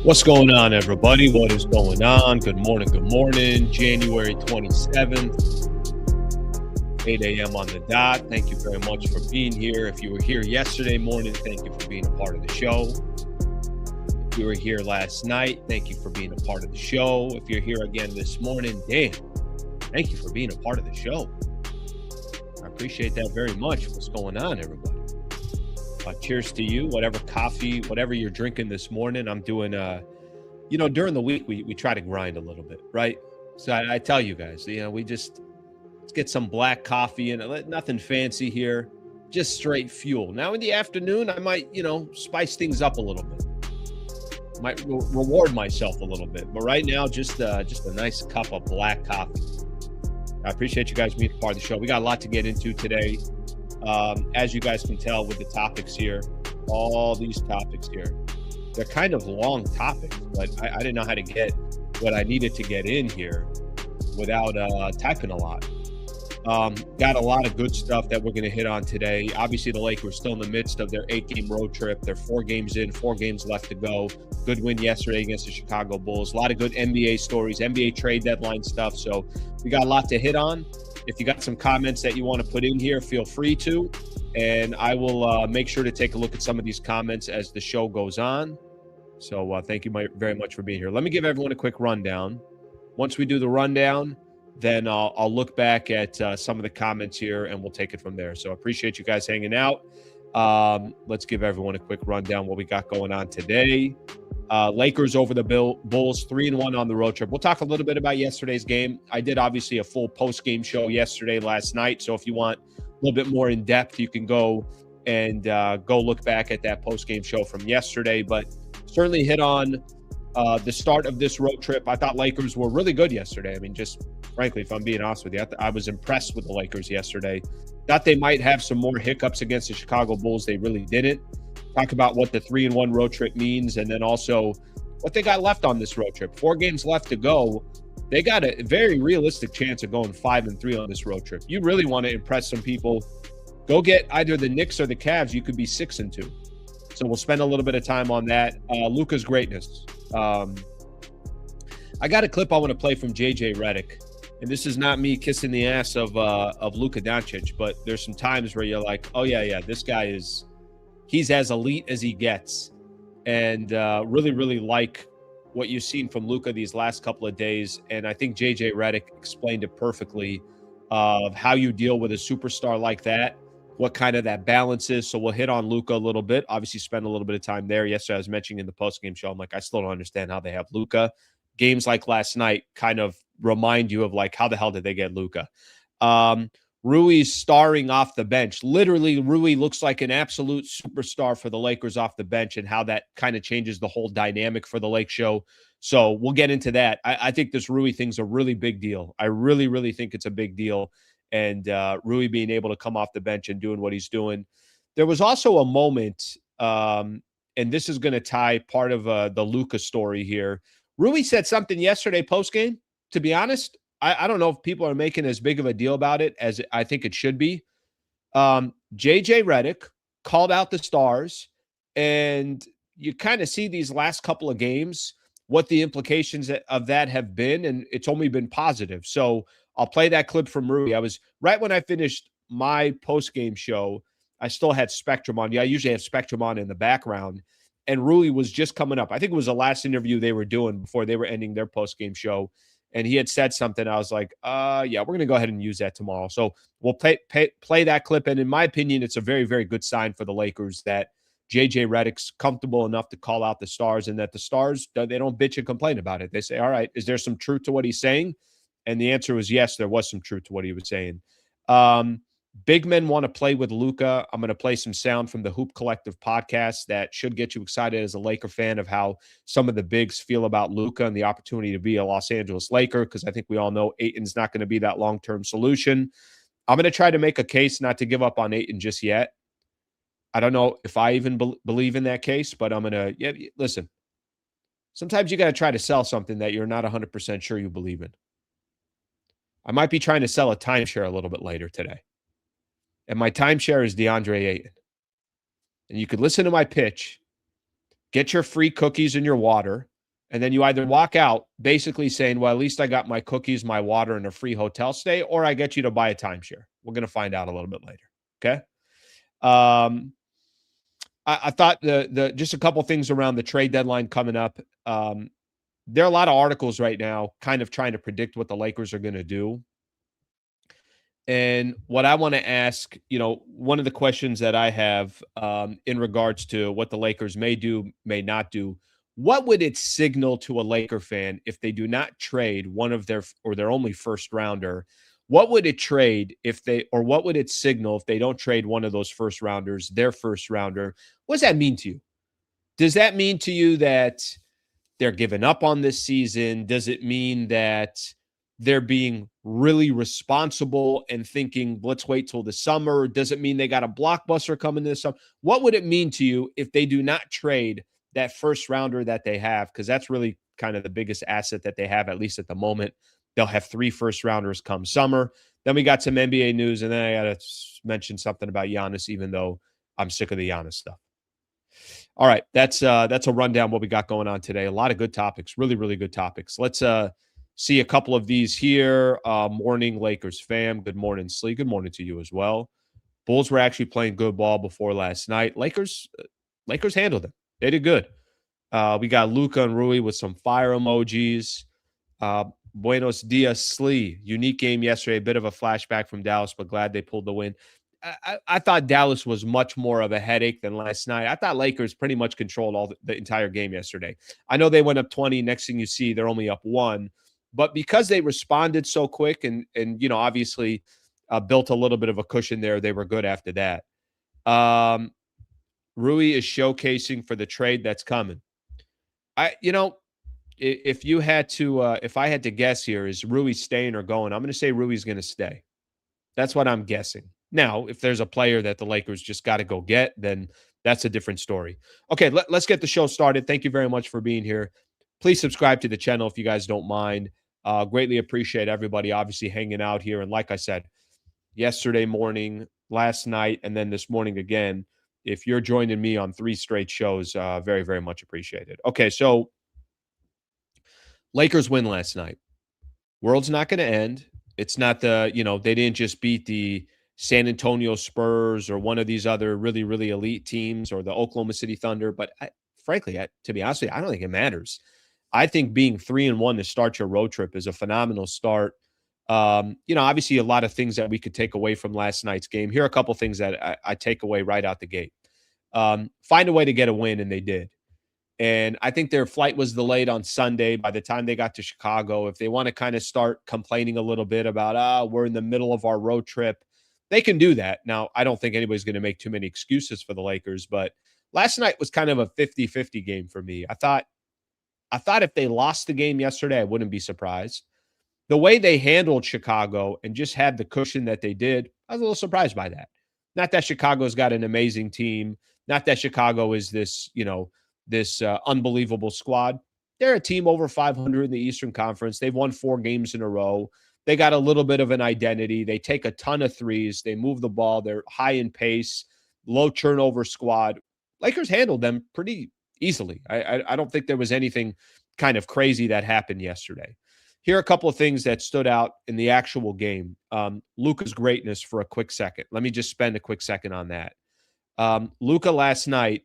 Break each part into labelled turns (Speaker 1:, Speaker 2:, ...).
Speaker 1: What's going on, everybody? What is going on? Good morning. Good morning. January 27th, 8 a.m. on the dot. Thank you very much for being here. If you were here yesterday morning, thank you for being a part of the show. If you were here last night, thank you for being a part of the show. If you're here again this morning, damn, thank you for being a part of the show. I appreciate that very much. What's going on, everybody? Cheers to you. Whatever coffee, whatever you're drinking this morning, I'm doing, during the week, we try to grind a little bit, right? So I tell you guys, let's get some black coffee and nothing fancy here, just straight fuel. Now in the afternoon, I might, spice things up a little bit. Might reward myself a little bit. But right now, just a nice cup of black coffee. I appreciate you guys being part of the show. We got a lot to get into today. As you guys can tell with the topics here, all these topics here, they're kind of long topics, but I didn't know how to get what I needed to get in here without typing a lot. Got a lot of good stuff that we're going to hit on today. Obviously, the Lakers still in the midst of their 8-game road trip. They're 4 games in, 4 games left to go. Good win yesterday against the Chicago Bulls. A lot of good NBA stories, NBA trade deadline stuff. So we got a lot to hit on. If you got some comments that you want to put in here, feel free to. And I will make sure to take a look at some of these comments as the show goes on. So thank you very much for being here. Let me give everyone a quick rundown. Once we do the rundown, then I'll look back at some of the comments here and we'll take it from there. So I appreciate you guys hanging out. Let's give everyone a quick rundown what we got going on today. Lakers over the Bulls, 3-1 on the road trip. We'll talk a little bit about yesterday's game. I did obviously a full post-game show last night. So if you want a little bit more in depth, you can go and go look back at that post-game show from yesterday. But certainly hit on the start of this road trip. I thought Lakers were really good yesterday. I mean, just frankly, if I'm being honest with you, I was impressed with the Lakers yesterday. Thought they might have some more hiccups against the Chicago Bulls. They really didn't. Talk about what the 3-1 road trip means, and then also what they got left on this road trip. 4 games left to go. They got a very realistic chance of going 5-3 on this road trip. You really want to impress some people, go get either the Knicks or the Cavs. You could be 6-2. So we'll spend a little bit of time on that. Luka's greatness. I got a clip I want to play from Redick, and this is not me kissing the ass of Luka Doncic, but there's some times where you're like, oh yeah, this guy he's as elite as he gets. And really, really like what you've seen from Luka these last couple of days. And I think Redick explained it perfectly of how you deal with a superstar like that, what kind of that balance is. So we'll hit on Luka a little bit, obviously spend a little bit of time there. Yesterday, I was mentioning in the post-game show, I'm like, I still don't understand how they have Luka. Games like last night kind of remind you of like, how the hell did they get Luka? Rui's starring off the bench. Literally, Rui looks like an absolute superstar for the Lakers off the bench, and how that kind of changes the whole dynamic for the Lake show. So we'll get into that. I think this Rui thing's a really big deal. I really, really think it's a big deal. And Rui being able to come off the bench and doing what he's doing. There was also a moment, and this is going to tie part of the Luka story here. Rui said something yesterday post-game, to be honest. I don't know if people are making as big of a deal about it as I think it should be. Redick called out the stars, and you kind of see these last couple of games, what the implications of that have been, and it's only been positive. So I'll play that clip from Rui. I was right when I finished my post-game show, I still had Spectrum on. Yeah, I usually have Spectrum on in the background, and Rui was just coming up. I think it was the last interview they were doing before they were ending their post-game show. And he had said something. I was like, yeah, we're going to go ahead and use that tomorrow. So we'll play that clip. And in my opinion, it's a very, very good sign for the Lakers that Redick's comfortable enough to call out the stars, and that the stars, they don't bitch and complain about it. They say, all right, is there some truth to what he's saying? And the answer was yes, there was some truth to what he was saying. Big men want to play with Luka. I'm going to play some sound from the Hoop Collective podcast that should get you excited as a Laker fan of how some of the bigs feel about Luka and the opportunity to be a Los Angeles Laker, because I think we all know Ayton's not going to be that long-term solution. I'm going to try to make a case not to give up on Ayton just yet. I don't know if I even believe in that case, but I'm going to listen. Sometimes you got to try to sell something that you're not 100% sure you believe in. I might be trying to sell a timeshare a little bit later today. And my timeshare is Deandre Ayton. And you could listen to my pitch, get your free cookies and your water, And then you either walk out basically saying, well, at least I got my cookies, my water, and a free hotel stay, or I get you to buy a timeshare. We're going to find out a little bit later. Okay. I thought the just a couple things around the trade deadline coming up. There are a lot of articles right now kind of trying to predict what the Lakers are going to do. And what I want to ask, one of the questions that I have in regards to what the Lakers may do, may not do, what would it signal to a Laker fan if they do not trade one of their only first rounder? What would it what would it signal if they don't trade one of those first rounders, their first rounder? What does that mean to you? Does that mean to you that they're giving up on this season? Does it mean that they're being really responsible and thinking, let's wait till the summer? Does it mean they got a blockbuster coming this summer? What would it mean to you if they do not trade that first rounder that they have? Because that's really kind of the biggest asset that they have, at least at the moment. They'll have 3 first rounders come summer. Then we got some NBA news, and then I got to mention something about Giannis, even though I'm sick of the Giannis stuff. All right, that's a rundown what we got going on today. A lot of good topics, really, really good topics. Let's see a couple of these here. Morning, Lakers fam. Good morning, Slee. Good morning to you as well. Bulls were actually playing good ball before last night. Lakers handled it. They did good. We got Luka and Rui with some fire emojis. Buenos dias, Slee. Unique game yesterday. A bit of a flashback from Dallas, but glad they pulled the win. I thought Dallas was much more of a headache than last night. I thought Lakers pretty much controlled the entire game yesterday. I know they went up 20. Next thing you see, they're only up 1. But because they responded so quick and obviously built a little bit of a cushion there, they were good after that. Rui is showcasing for the trade that's coming. If I had to guess here, is Rui staying or going? I'm going to say Rui's going to stay. That's what I'm guessing. Now, if there's a player that the Lakers just got to go get, then that's a different story. Okay, let's get the show started. Thank you very much for being here. Please subscribe to the channel if you guys don't mind. Greatly appreciate everybody obviously hanging out here. And like I said, yesterday morning, last night, and then this morning again, if you're joining me on 3 straight shows, very, very much appreciated. Okay, so Lakers win last night. World's not going to end. It's not they didn't just beat the San Antonio Spurs or one of these other really, really elite teams or the Oklahoma City Thunder. But frankly, to be honest with you, I don't think it matters. I think being 3-1 to start your road trip is a phenomenal start. Obviously a lot of things that we could take away from last night's game. Here are a couple things that I take away right out the gate. Find a way to get a win, and they did. And I think their flight was delayed on Sunday. By the time they got to Chicago, if they want to kind of start complaining a little bit about, we're in the middle of our road trip, they can do that. Now, I don't think anybody's going to make too many excuses for the Lakers, but last night was kind of a 50-50 game for me. I thought if they lost the game yesterday, I wouldn't be surprised. The way they handled Chicago and just had the cushion that they did, I was a little surprised by that. Not that Chicago's got an amazing team. Not that Chicago is this unbelievable squad. They're a team over 500 in the Eastern Conference. They've won 4 games in a row. They got a little bit of an identity. They take a ton of threes. They move the ball. They're high in pace, low turnover squad. Lakers handled them pretty easily. I don't think there was anything kind of crazy that happened yesterday. Here are a couple of things that stood out in the actual game. Luka's greatness for a quick second. Let me just spend a quick second on that. Luka last night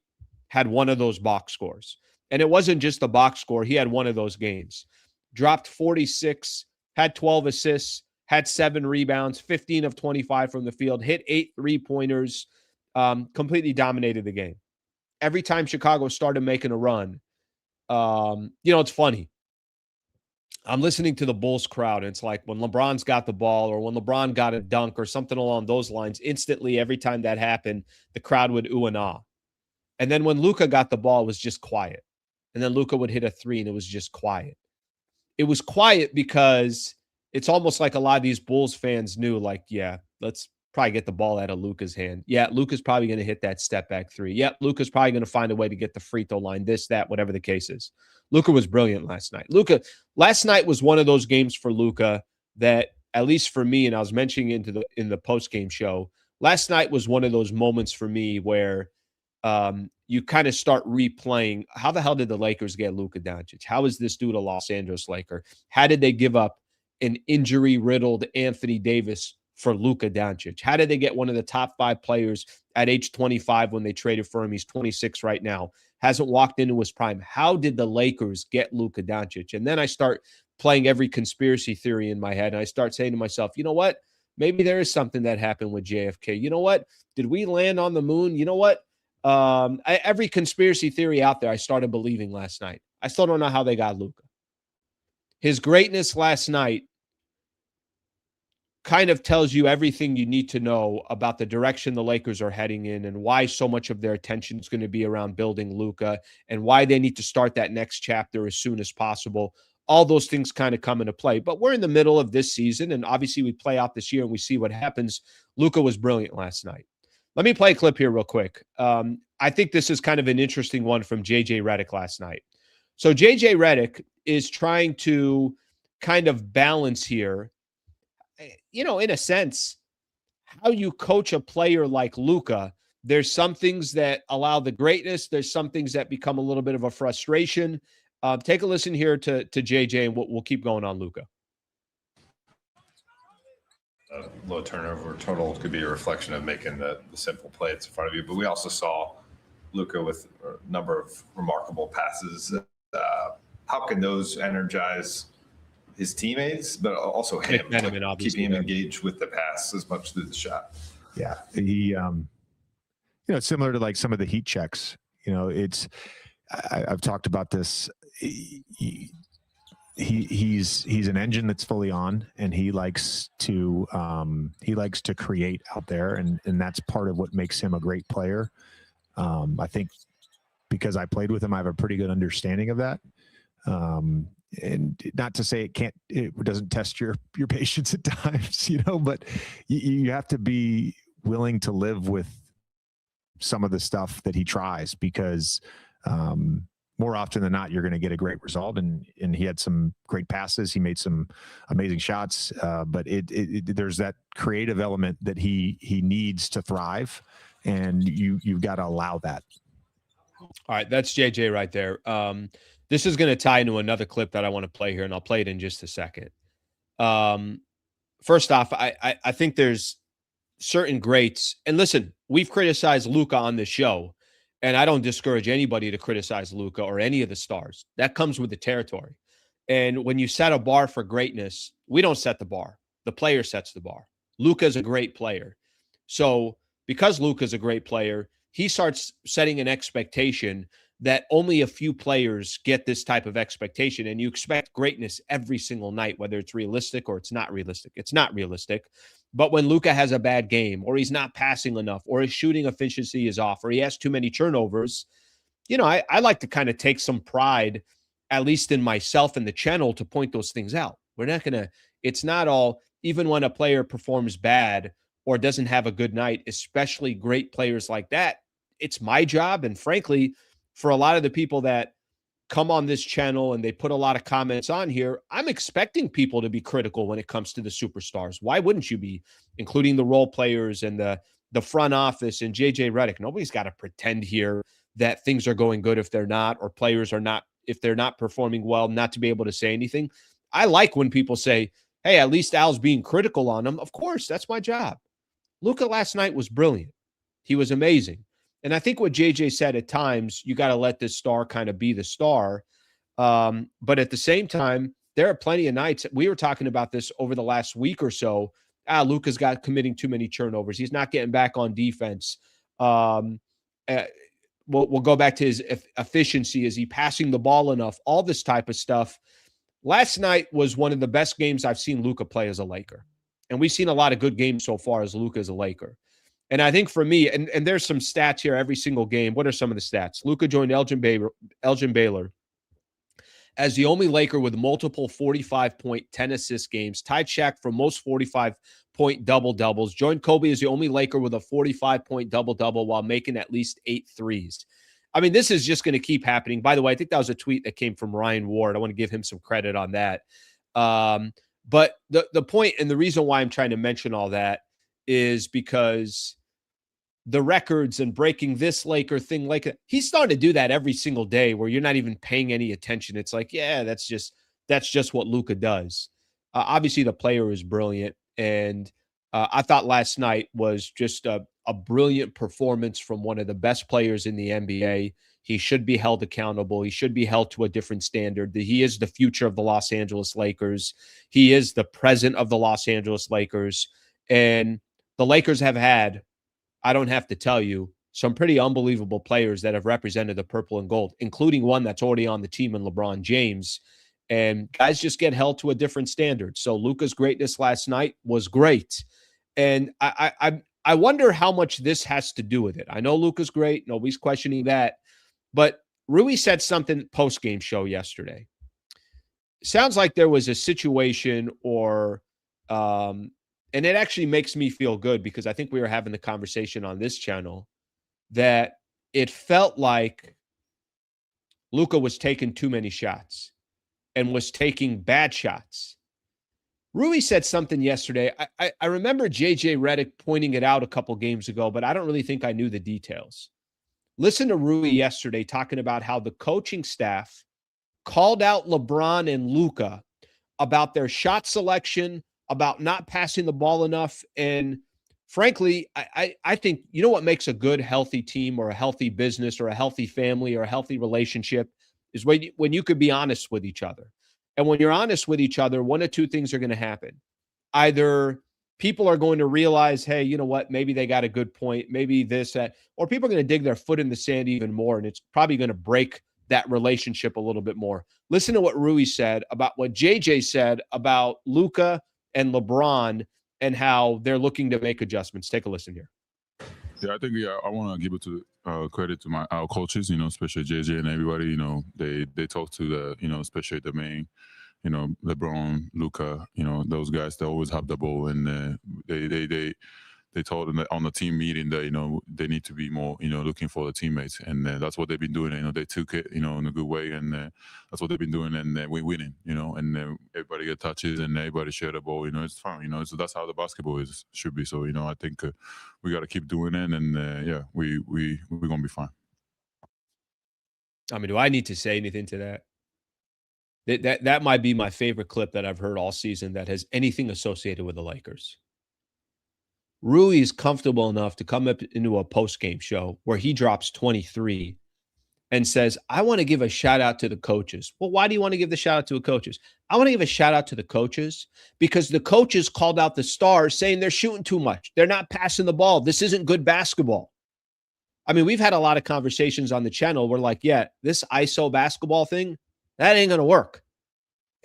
Speaker 1: had one of those box scores. And it wasn't just the box score. He had one of those games. Dropped 46, had 12 assists, had 7 rebounds, 15 of 25 from the field, hit 8 3-pointers, completely dominated the game. Every time Chicago started making a run, it's funny. I'm listening to the Bulls crowd, and it's like when LeBron's got the ball or when LeBron got a dunk or something along those lines, instantly every time that happened, the crowd would ooh and ah. And then when Luka got the ball, it was just quiet. And then Luka would hit a 3, and it was just quiet. It was quiet because it's almost like a lot of these Bulls fans knew, like, yeah, let's probably get the ball out of Luka's hand. Yeah, Luka's probably going to hit that step back 3. Yeah, Luka's probably going to find a way to get the free throw line, this, that, whatever the case is. Luka was brilliant last night. Last night was one of those games for Luka that, at least for me, and I was mentioning in the post-game show, last night was one of those moments for me where you kind of start replaying, how the hell did the Lakers get Luka Doncic? How is this dude a Los Angeles Laker? How did they give up an injury-riddled Anthony Davis for Luka Doncic? How did they get one of the top 5 players at age 25 when they traded for him? He's 26 right now, hasn't walked into his prime. How did the Lakers get Luka Doncic? And then I start playing every conspiracy theory in my head, and I start saying to myself, you know what? Maybe there is something that happened with JFK. You know what? Did we land on the moon? You know what? Every conspiracy theory out there, I started believing last night. I still don't know how they got Luka. His greatness last night kind of tells you everything you need to know about the direction the Lakers are heading in and why so much of their attention is going to be around building Luka and why they need to start that next chapter as soon as possible. All those things kind of come into play. But we're in the middle of this season, and obviously we play out this year and we see what happens. Luka was brilliant last night. Let me play a clip here real quick. I think this is kind of an interesting one from J.J. Redick last night. So J.J. Redick is trying to kind of balance here, you know, in a sense, how you coach a player like Luka. There's some things that allow the greatness. There's some things that become a little bit of a frustration. Take a listen here to JJ, and we'll keep going on Luka.
Speaker 2: A low turnover total could be a reflection of making the simple play that's in front of you. But we also saw Luka with a number of remarkable passes. How can those energize his teammates, but also him, keeping him engaged with the pass as much through the shot?
Speaker 3: Yeah, he, it's similar to like some of the heat checks. I've talked about this. He's an engine that's fully on, and he likes to create out there, and that's part of what makes him a great player. I think because I played with him, I have a pretty good understanding of that. And not to say it doesn't test your patience at times, but you have to be willing to live with some of the stuff that he tries, because more often than not, you're going to get a great result. And he had some great passes. He made some amazing shots. But there's that creative element that he needs to thrive, and you've got to allow that.
Speaker 1: All right, that's JJ right there. This is going to tie into another clip that I want to play here, and I'll play it in just a second. First off, I think there's certain greats. And listen, we've criticized Luka on this show, and I don't discourage anybody to criticize Luka or any of the stars. That comes with the territory. And when you set a bar for greatness, we don't set the bar. The player sets the bar. Luka's a great player. So because Luka's a great player, he starts setting an expectation that only a few players get this type of expectation, and you expect greatness every single night, whether it's realistic or it's not realistic. It's not realistic. But when Luka has a bad game, or he's not passing enough, or his shooting efficiency is off, or he has too many turnovers, I like to kind of take some pride, at least in myself and the channel, to point those things out. We're not going to, it's not all, even when a player performs bad or doesn't have a good night, especially great players like that, it's my job. And frankly, for a lot of the people that come on this channel and they put a lot of comments on here, I'm expecting people to be critical when it comes to the superstars. Why wouldn't you be, including the role players and the front office and JJ Redick? Nobody's got to pretend here that things are going good if they're not, or players are not, if they're not performing well, not to be able to say anything. I like when people say, hey, at least Al's being critical on him. Of course, that's my job. Luka last night was brilliant. He was amazing. And I think what JJ said, at times, you got to let this star kind of be the star. But at the same time, there are plenty of nights. We were talking about this over the last week or so. Luka's got committing too many turnovers. He's not getting back on defense. We'll go back to his efficiency. Is he passing the ball enough? All this type of stuff. Last night was one of the best games I've seen Luka play as a Laker. And we've seen a lot of good games so far as Luka as a Laker. And I think for me, and there's some stats here every single game. What are some of the stats? Luka joined Elgin Baylor as the only Laker with multiple 45-point, 10-assist games, tied Shaq for most 45-point double-doubles, joined Kobe as the only Laker with a 45-point double-double while making at least 8 threes. I mean, this is just going to keep happening. By the way, I think that was a tweet that came from Ryan Ward. I want to give him some credit on that. But the point and the reason why I'm trying to mention all that is because the records and breaking this Laker thing. Like, he's starting to do that every single day where you're not even paying any attention. It's like, yeah, that's just what Luka does. Obviously, the player is brilliant. And I thought last night was just a brilliant performance from one of the best players in the NBA. He should be held accountable. He should be held to a different standard. He is the future of the Los Angeles Lakers. He is the present of the Los Angeles Lakers. And the Lakers have had, I don't have to tell you, some pretty unbelievable players that have represented the purple and gold, including one that's already on the team in LeBron James. And guys just get held to a different standard. So Luka's greatness last night was great. And I wonder how much this has to do with it. I know Luka's great. Nobody's questioning that. But Rui said something post-game show yesterday. Sounds like there was a situation and it actually makes me feel good because I think we were having the conversation on this channel that it felt like Luka was taking too many shots and was taking bad shots. Rui said something yesterday. I remember JJ Redick pointing it out a couple games ago, but I don't really think I knew the details. Listen to Rui yesterday talking about how the coaching staff called out LeBron and Luka about their shot selection, about not passing the ball enough. And frankly, I think, you know what makes a good, healthy team or a healthy business or a healthy family or a healthy relationship is when you could be honest with each other. And when you're honest with each other, one of two things are going to happen. Either people are going to realize, hey, you know what, maybe they got a good point, maybe this, that, or people are going to dig their foot in the sand even more, and it's probably going to break that relationship a little bit more. Listen to what Rui said about what JJ said about Luka and LeBron and how they're looking to make adjustments. Take a listen here.
Speaker 4: Yeah, I think I want to give it to credit to our coaches, especially JJ and everybody. They talk to the, especially the main, LeBron, Luka, those guys. They always have the ball, and they told them that on the team meeting that they need to be more looking for the teammates, and that's what they've been doing. They took it in a good way, and that's what they've been doing, and we're winning. And everybody get touches and everybody share the ball. It's fun. So that's how the basketball should be. So I think we got to keep doing it, and yeah, we're gonna be fine.
Speaker 1: I mean, do I need to say anything to that? That might be my favorite clip that I've heard all season that has anything associated with the Lakers. Rui is comfortable enough to come up into a post-game show where he drops 23 and says, I want to give a shout out to the coaches. Well, why do you want to give the shout out to the coaches? I want to give a shout out to the coaches because the coaches called out the stars saying they're shooting too much. They're not passing the ball. This isn't good basketball. I mean, we've had a lot of conversations on the channel where like, yeah, this ISO basketball thing, that ain't going to work.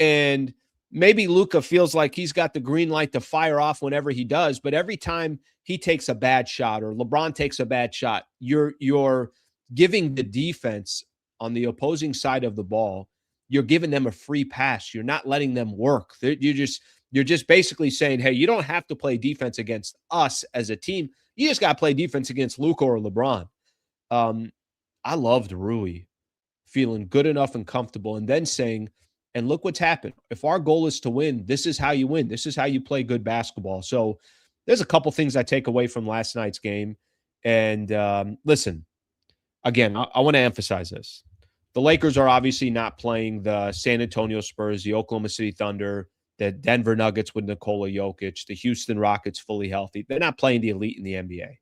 Speaker 1: And maybe Luka feels like he's got the green light to fire off whenever he does, but every time he takes a bad shot or LeBron takes a bad shot, you're giving the defense on the opposing side of the ball, you're giving them a free pass. You're not letting them work. You're just basically saying, hey, you don't have to play defense against us as a team. You just got to play defense against Luka or LeBron. I loved Rui feeling good enough and comfortable and then saying, and look what's happened. If our goal is to win, this is how you win. This is how you play good basketball. So there's a couple things I take away from last night's game. And listen, again, I want to emphasize this. The Lakers are obviously not playing the San Antonio Spurs, the Oklahoma City Thunder, the Denver Nuggets with Nikola Jokic, the Houston Rockets fully healthy. They're not playing the elite in the NBA.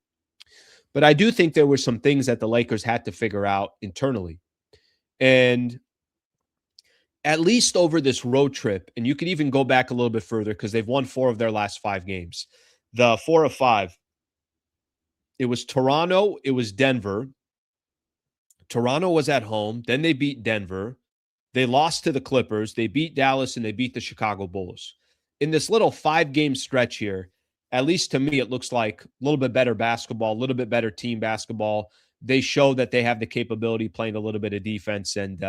Speaker 1: But I do think there were some things that the Lakers had to figure out internally. And at least over this road trip, and you could even go back a little bit further because they've won 4 of their last 5 games. The 4 of 5, it was Toronto, it was Denver. Toronto was at home. Then they beat Denver. They lost to the Clippers. They beat Dallas, and they beat the Chicago Bulls. In this little 5-game stretch here, at least to me, it looks like a little bit better basketball, a little bit better team basketball. They show that they have the capability playing a little bit of defense, and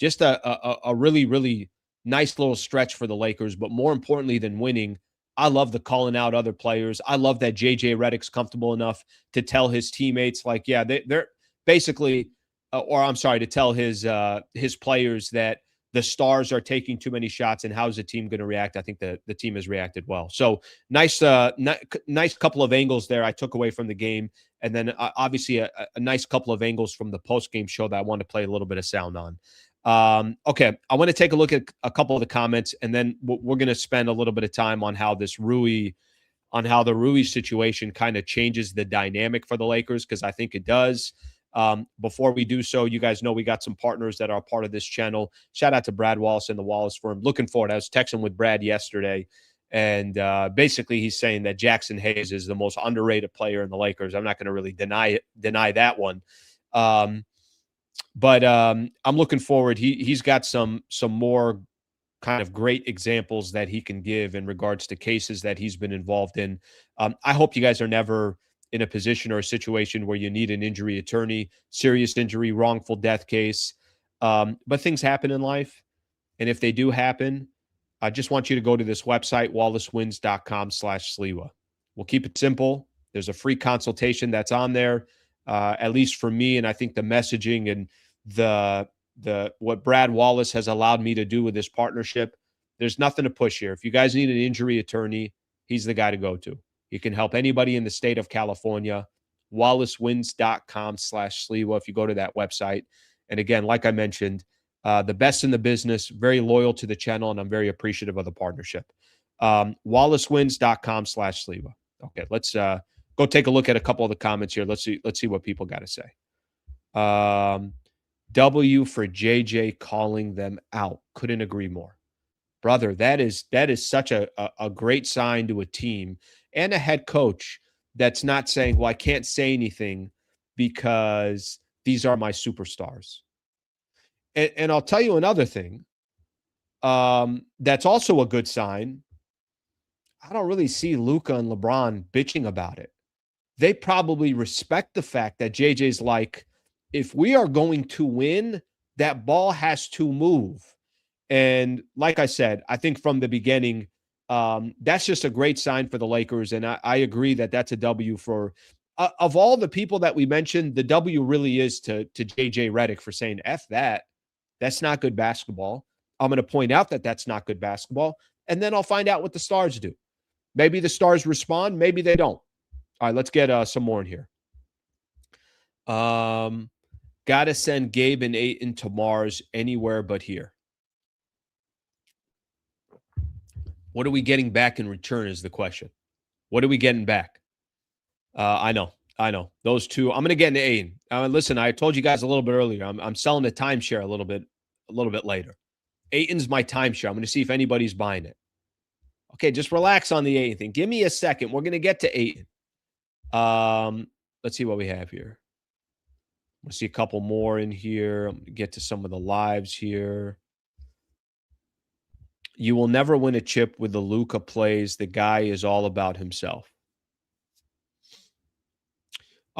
Speaker 1: just a really, really nice little stretch for the Lakers. But more importantly than winning, I love the calling out other players. I love that JJ Redick's comfortable enough to tell his teammates, like, yeah, they're basically, to tell his players that the stars are taking too many shots and how's the team going to react. I think the team has reacted well. So nice couple of angles there I took away from the game. and then obviously a nice couple of angles from the post-game show that I want to play a little bit of sound on. Okay, I want to take a look at a couple of the comments, and then we're going to spend a little bit of time on how the Rui situation kind of changes the dynamic for the Lakers, because I think it does. Before we do so, you guys know we got some partners that are part of this channel. Shout out to Brad Wallace and the Wallace firm. Looking forward. I was texting with Brad yesterday, and basically he's saying that Jackson Hayes is the most underrated player in the Lakers. I'm not going to really deny that one. But I'm looking forward. He's got some more kind of great examples that he can give in regards to cases that he's been involved in. I hope you guys are never in a position or a situation where you need an injury attorney, serious injury, wrongful death case. But things happen in life. And if they do happen, I just want you to go to this website, wallacewins.com/Sliwa. We'll keep it simple. There's a free consultation that's on there, at least for me. And I think the messaging and what Brad Wallace has allowed me to do with this partnership, there's nothing to push here. If you guys need an injury attorney, he's the guy to go to. He can help anybody in the state of California. wallacewins.com/Sliwa if you go to that website. And again, like I mentioned, the best in the business, very loyal to the channel, and I'm very appreciative of the partnership. wallacewins.com/Sliwa. Okay, let's go take a look at a couple of the comments here. Let's see what people got to say. W for JJ calling them out. Couldn't agree more. Brother, that is such a great sign to a team and a head coach that's not saying, well, I can't say anything because these are my superstars. And I'll tell you another thing that's also a good sign. I don't really see Luka and LeBron bitching about it. They probably respect the fact that JJ's like, if we are going to win, that ball has to move. And like I said, I think from the beginning, that's just a great sign for the Lakers. And I agree that that's a W for of all the people that we mentioned, the W really is to JJ Redick for saying, F that. That's not good basketball. I'm going to point out that that's not good basketball. And then I'll find out what the Stars do. Maybe the Stars respond. Maybe they don't. All right, let's get some more in here. Got to send Gabe and Ayton to Mars anywhere but here. What are we getting back in return is the question. What are we getting back? I know. Those two. I'm going to get into Ayton. Listen, I told you guys a little bit earlier. I'm selling the timeshare a little bit later. Ayton's my timeshare. I'm going to see if anybody's buying it. Okay, just relax on the Ayton thing. Give me a second. We're going to get to Ayton. Let's see what we have here. We'll see a couple more in here. I'm going to get to some of the lives here. You will never win a chip with the Luka plays. The guy is all about himself.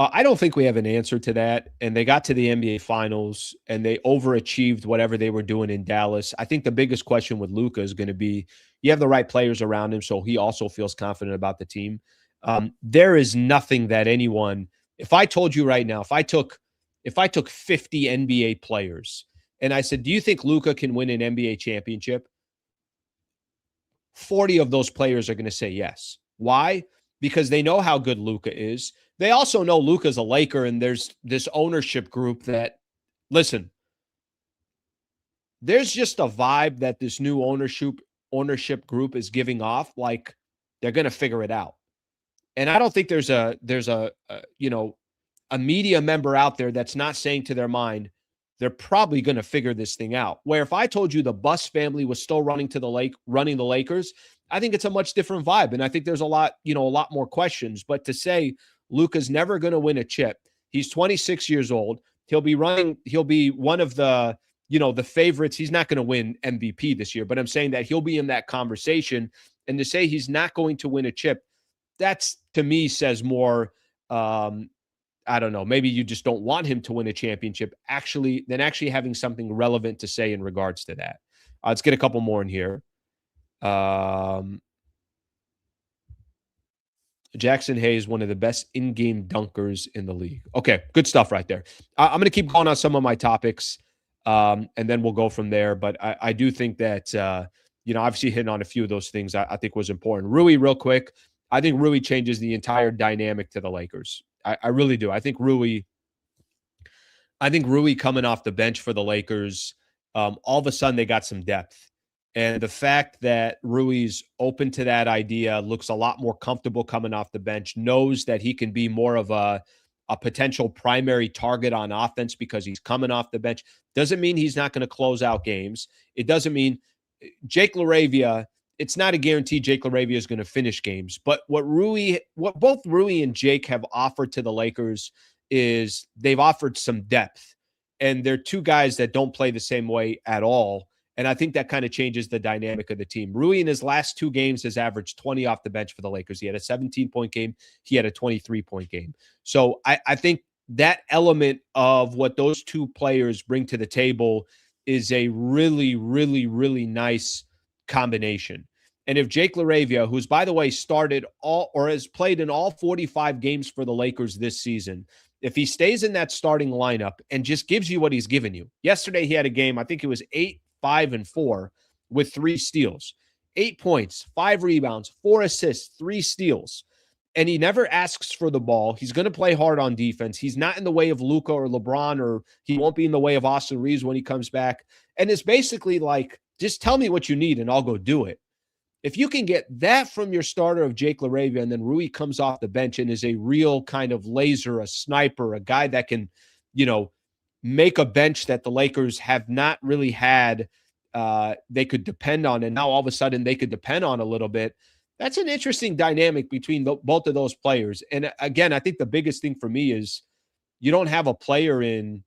Speaker 1: I don't think we have an answer to that. And they got to the NBA Finals, and they overachieved whatever they were doing in Dallas. I think the biggest question with Luka is going to be, you have the right players around him, so he also feels confident about the team. There is nothing that anyone – if I told you right now, if I took 50 NBA players and I said, do you think Luka can win an NBA championship? 40 of those players are going to say yes. Why? Because they know how good Luka is. They also know Luka's a Laker, and there's this ownership group that, listen, there's just a vibe that this new ownership group is giving off, like they're going to figure it out. And I don't think there's a media member out there that's not saying to their mind, they're probably going to figure this thing out. Where if I told you the Buss family was still running the Lakers, I think it's a much different vibe. And I think there's a lot more questions. But to say Luka's never going to win a chip, he's 26 years old. He'll be one of the favorites. He's not going to win MVP this year, but I'm saying that he'll be in that conversation. And to say he's not going to win a chip, that's, to me, says more, I don't know, maybe you just don't want him to win a championship than actually having something relevant to say in regards to that. Let's get a couple more in here. Jackson Hayes, one of the best in-game dunkers in the league. Okay, good stuff right there. I'm going to keep going on some of my topics, and then we'll go from there. But I do think that, obviously hitting on a few of those things I think was important. Rui, real quick, I think Rui changes the entire dynamic to the Lakers. I really do. I think Rui coming off the bench for the Lakers, all of a sudden they got some depth. And the fact that Rui's open to that idea, looks a lot more comfortable coming off the bench, knows that he can be more of a potential primary target on offense because he's coming off the bench, doesn't mean he's not going to close out games. It doesn't mean Jake LaRavia, it's not a guarantee Jake LaRavia is going to finish games. But what both Rui and Jake have offered to the Lakers is they've offered some depth. And they're two guys that don't play the same way at all. And I think that kind of changes the dynamic of the team. Rui in his last 2 games has averaged 20 off the bench for the Lakers. He had a 17-point game. He had a 23-point game. So I think that element of what those two players bring to the table is a really, really, really nice combination. And if Jake LaRavia, who's, by the way, started all or has played in all 45 games for the Lakers this season, if he stays in that starting lineup and just gives you what he's given you. Yesterday he had a game, I think it was 8, 5, and 4 with 3 steals. 8 points, 5 rebounds, 4 assists, 3 steals. And he never asks for the ball. He's going to play hard on defense. He's not in the way of Luka or LeBron, or he won't be in the way of Austin Reeves when he comes back. And it's basically like, just tell me what you need and I'll go do it. If you can get that from your starter of Jake LaRavia, and then Rui comes off the bench and is a real kind of laser, a sniper, a guy that can, make a bench that the Lakers have not really had, they could depend on, and now all of a sudden they could depend on a little bit. That's an interesting dynamic between both of those players. And again, I think the biggest thing for me is you don't have a player in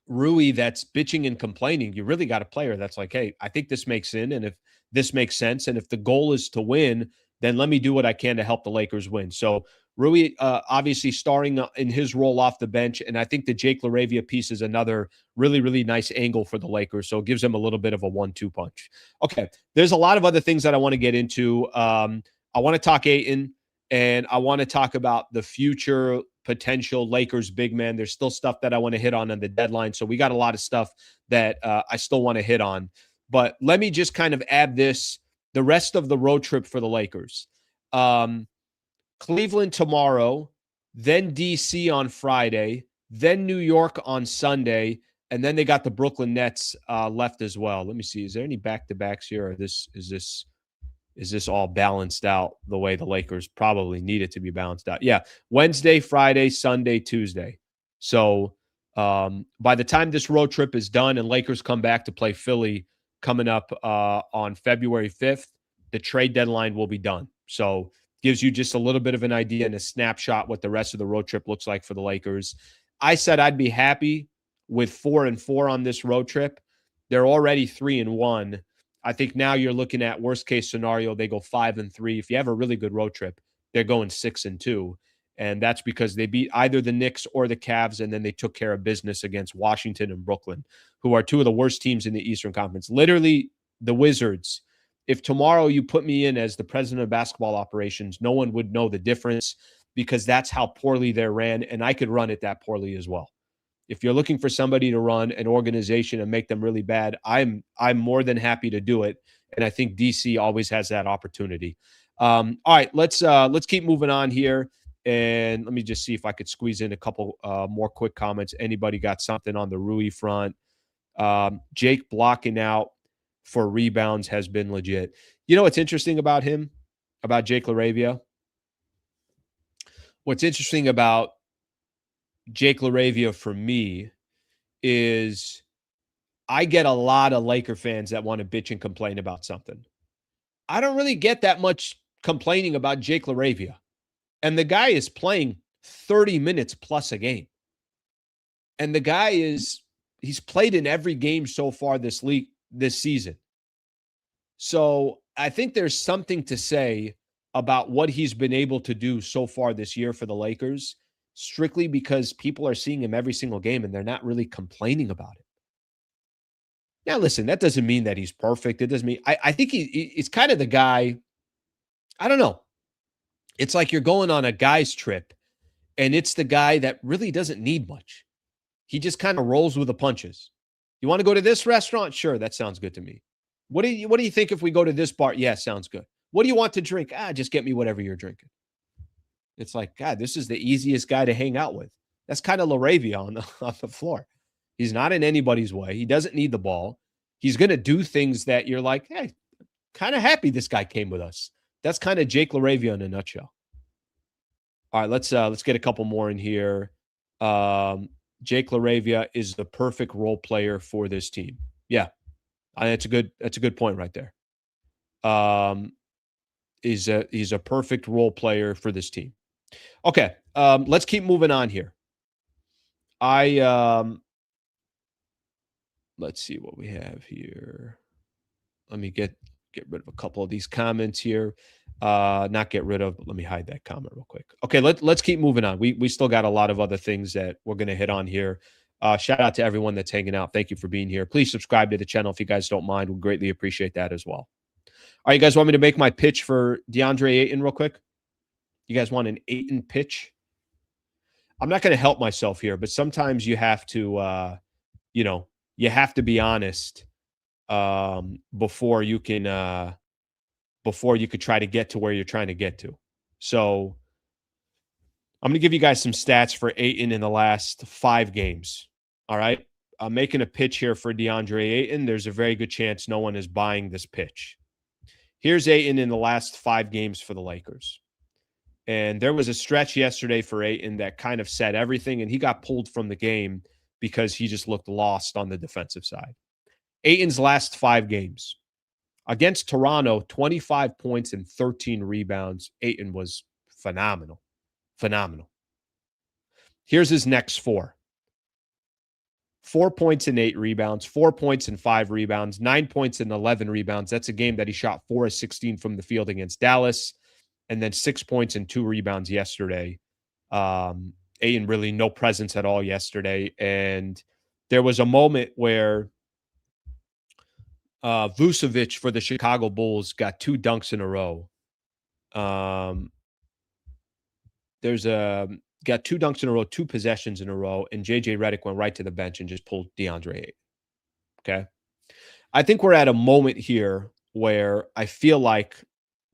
Speaker 1: Rui that's bitching and complaining. You really got a player that's like, hey, I think this makes sense. And if this makes sense, and if the goal is to win, then let me do what I can to help the Lakers win. So Rui, obviously starring in his role off the bench. And I think the Jake LaRavia piece is another really, really nice angle for the Lakers. So it gives them a little bit of a 1-2 punch. Okay. There's a lot of other things that I want to get into. I want to talk Ayton, and I want to talk about the future potential Lakers big man. There's still stuff that I want to hit on the deadline. So we got a lot of stuff that I still want to hit on. But let me just kind of add the rest of the road trip for the Lakers. Cleveland tomorrow, then DC on Friday, then New York on Sunday, and then they got the Brooklyn Nets left as well. Let me see. Is there any back-to-backs here? Or is this all balanced out the way the Lakers probably need it to be balanced out? Yeah, Wednesday, Friday, Sunday, Tuesday. So by the time this road trip is done and Lakers come back to play Philly coming up on February 5th, the trade deadline will be done. So gives you just a little bit of an idea and a snapshot what the rest of the road trip looks like for the Lakers. I said I'd be happy with 4-4 on this road trip. They're already 3-1. I think now you're looking at worst case scenario, they go 5-3. If you have a really good road trip, they're going 6-2. And that's because they beat either the Knicks or the Cavs, and then they took care of business against Washington and Brooklyn, who are 2 of the worst teams in the Eastern Conference. Literally, the Wizards. If tomorrow you put me in as the president of basketball operations, no one would know the difference because that's how poorly they're ran, and I could run it that poorly as well. If you're looking for somebody to run an organization and make them really bad, I'm more than happy to do it, and I think DC always has that opportunity. All right, let's keep moving on here, and let me just see if I could squeeze in a couple more quick comments. Anybody got something on the Rui front? Jake blocking out for rebounds has been legit. You know what's interesting about him, about Jake LaRavia? What's interesting about Jake LaRavia for me is I get a lot of Laker fans that want to bitch and complain about something. I don't really get that much complaining about Jake LaRavia. And the guy is playing 30 minutes plus a game. And the guy he's played in every game so far this season. So I think there's something to say about what he's been able to do so far this year for the Lakers, strictly because people are seeing him every single game and they're not really complaining about it. Now, listen, that doesn't mean that he's perfect. It doesn't mean, I think he's kind of the guy, I don't know. It's like you're going on a guy's trip and it's the guy that really doesn't need much. He just kind of rolls with the punches. You want to go to this restaurant? Sure, that sounds good to me. What do you think if we go to this bar? Yeah, sounds good. What do you want to drink? Just get me whatever you're drinking. It's like, God, this is the easiest guy to hang out with. That's kind of LaRavia on the floor. He's not in anybody's way. He doesn't need the ball. He's going to do things that you're like, hey, kind of happy this guy came with us. That's kind of Jake LaRavia in a nutshell. All right, let's get a couple more in here. Jake LaRavia is the perfect role player for this team. Yeah, that's a good point right there. He's a perfect role player for this team. Okay, let's keep moving on here. Let's see what we have here. Let me get rid of a couple of these comments here. Not get rid of, but let me hide that comment real quick. Okay, let's keep moving on. We still got a lot of other things that we're going to hit on here. Shout out to everyone that's hanging out. Thank you for being here. Please subscribe to the channel if you guys don't mind. We'll greatly appreciate that as well. All right, you guys want me to make my pitch for Deandre Ayton real quick? You guys want an Ayton pitch? I'm not going to help myself here, but sometimes you have to, you have to be honest before you could try to get to where you're trying to get to. So I'm going to give you guys some stats for Ayton in the last 5 games. All right. I'm making a pitch here for Deandre Ayton. There's a very good chance no one is buying this pitch. Here's Ayton in the last 5 games for the Lakers. And there was a stretch yesterday for Ayton that kind of said everything, and he got pulled from the game because he just looked lost on the defensive side. Ayton's last 5 games. Against Toronto, 25 points and 13 rebounds. Ayton was phenomenal. Phenomenal. Here's his next 4. 4 points and 8 rebounds, 4 points and 5 rebounds, 9 points and 11 rebounds. That's a game that he shot 4 of 16 from the field against Dallas, and then 6 points and 2 rebounds yesterday. Ayton really no presence at all yesterday. And there was a moment where Vucevic for the Chicago Bulls got 2 dunks in a row. Got 2 dunks in a row, 2 possessions in a row, and JJ Redick went right to the bench and just pulled Deandre Ayton. Okay. I think we're at a moment here where I feel like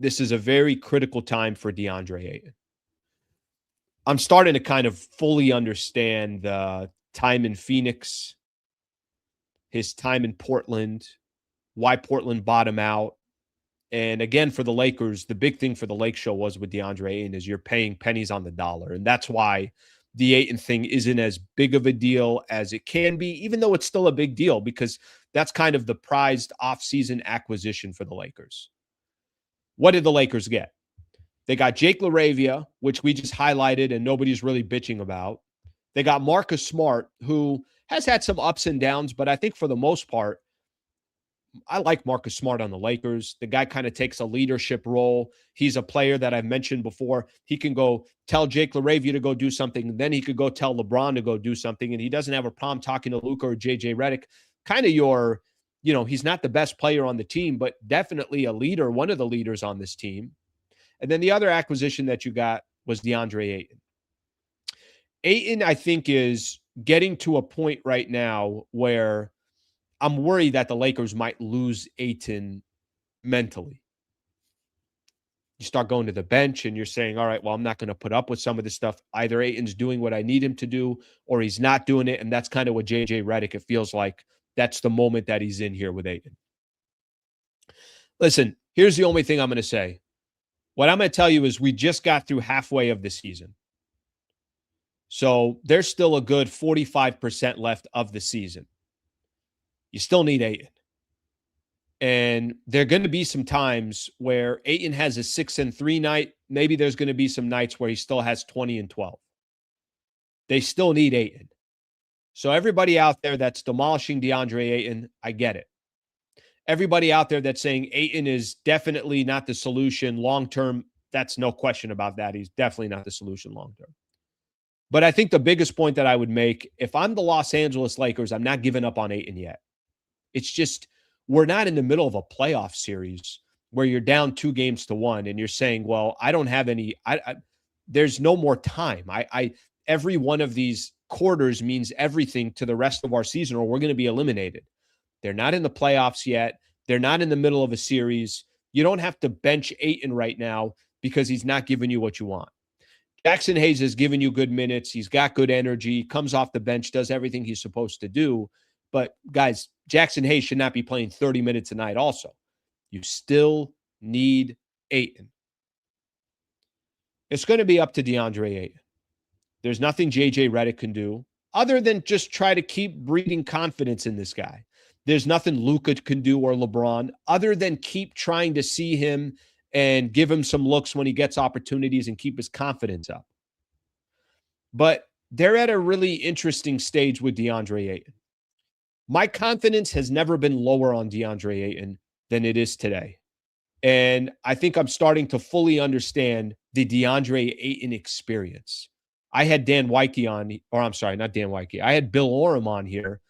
Speaker 1: this is a very critical time for Deandre Ayton. I'm starting to kind of fully understand the time in Phoenix, his time in Portland, why Portland bottomed out. And again, for the Lakers, the big thing for the Lake Show was with Deandre Ayton is you're paying pennies on the dollar. And that's why the Ayton thing isn't as big of a deal as it can be, even though it's still a big deal, because that's kind of the prized offseason acquisition for the Lakers. What did the Lakers get? They got Jake LaRavia, which we just highlighted and nobody's really bitching about. They got Marcus Smart, who has had some ups and downs, but I think for the most part, I like Marcus Smart on the Lakers. The guy kind of takes a leadership role. He's a player that I've mentioned before. He can go tell Jake LaRavia to go do something, and then he could go tell LeBron to go do something, and he doesn't have a problem talking to Luka or JJ Redick. Kind of he's not the best player on the team, but definitely a leader, one of the leaders on this team. And then the other acquisition that you got was Deandre Ayton. Ayton, I think, is getting to a point right now where I'm worried that the Lakers might lose Ayton mentally. You start going to the bench and you're saying, all right, well, I'm not going to put up with some of this stuff. Either Ayton's doing what I need him to do or he's not doing it. And that's kind of what JJ Redick, it feels like that's the moment that he's in here with Ayton. Listen, here's the only thing I'm going to say. What I'm going to tell you is we just got through halfway of the season. So there's still a good 45% left of the season. You still need Ayton. And there are going to be some times where Ayton has a 6-3 night. Maybe there's going to be some nights where he still has 20-12. They still need Ayton. So everybody out there that's demolishing Deandre Ayton, I get it. Everybody out there that's saying Ayton is definitely not the solution long-term, that's no question about that. He's definitely not the solution long-term. But I think the biggest point that I would make, if I'm the Los Angeles Lakers, I'm not giving up on Ayton yet. It's just, we're not in the middle of a playoff series where you're down 2-1 and you're saying, well, I don't have any, there's no more time. Every one of these quarters means everything to the rest of our season or we're going to be eliminated. They're not in the playoffs yet. They're not in the middle of a series. You don't have to bench Ayton right now because he's not giving you what you want. Jackson Hayes has given you good minutes. He's got good energy, comes off the bench, does everything he's supposed to do. But, guys, Jackson Hayes should not be playing 30 minutes a night also. You still need Ayton. It's going to be up to Deandre Ayton. There's nothing JJ Redick can do other than just try to keep breeding confidence in this guy. There's nothing Luka can do or LeBron other than keep trying to see him and give him some looks when he gets opportunities and keep his confidence up. But they're at a really interesting stage with Deandre Ayton. My confidence has never been lower on Deandre Ayton than it is today. And I think I'm starting to fully understand the DeAndre Ayton experience. I had Dan Wyke on, or I'm sorry, not Dan Wyke. I had Bill Oram on here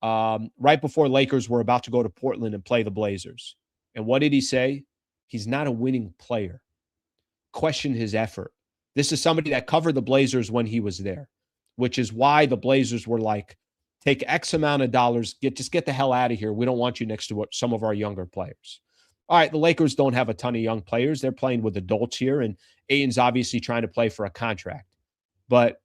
Speaker 1: right before Lakers were about to go to Portland and play the Blazers. And what did he say? He's not a winning player. Question his effort. This is somebody that covered the Blazers when he was there, which is why the Blazers were like, take X amount of dollars, just get the hell out of here. We don't want you next to some of our younger players. All right, the Lakers don't have a ton of young players. They're playing with adults here, and Ayton's obviously trying to play for a contract. But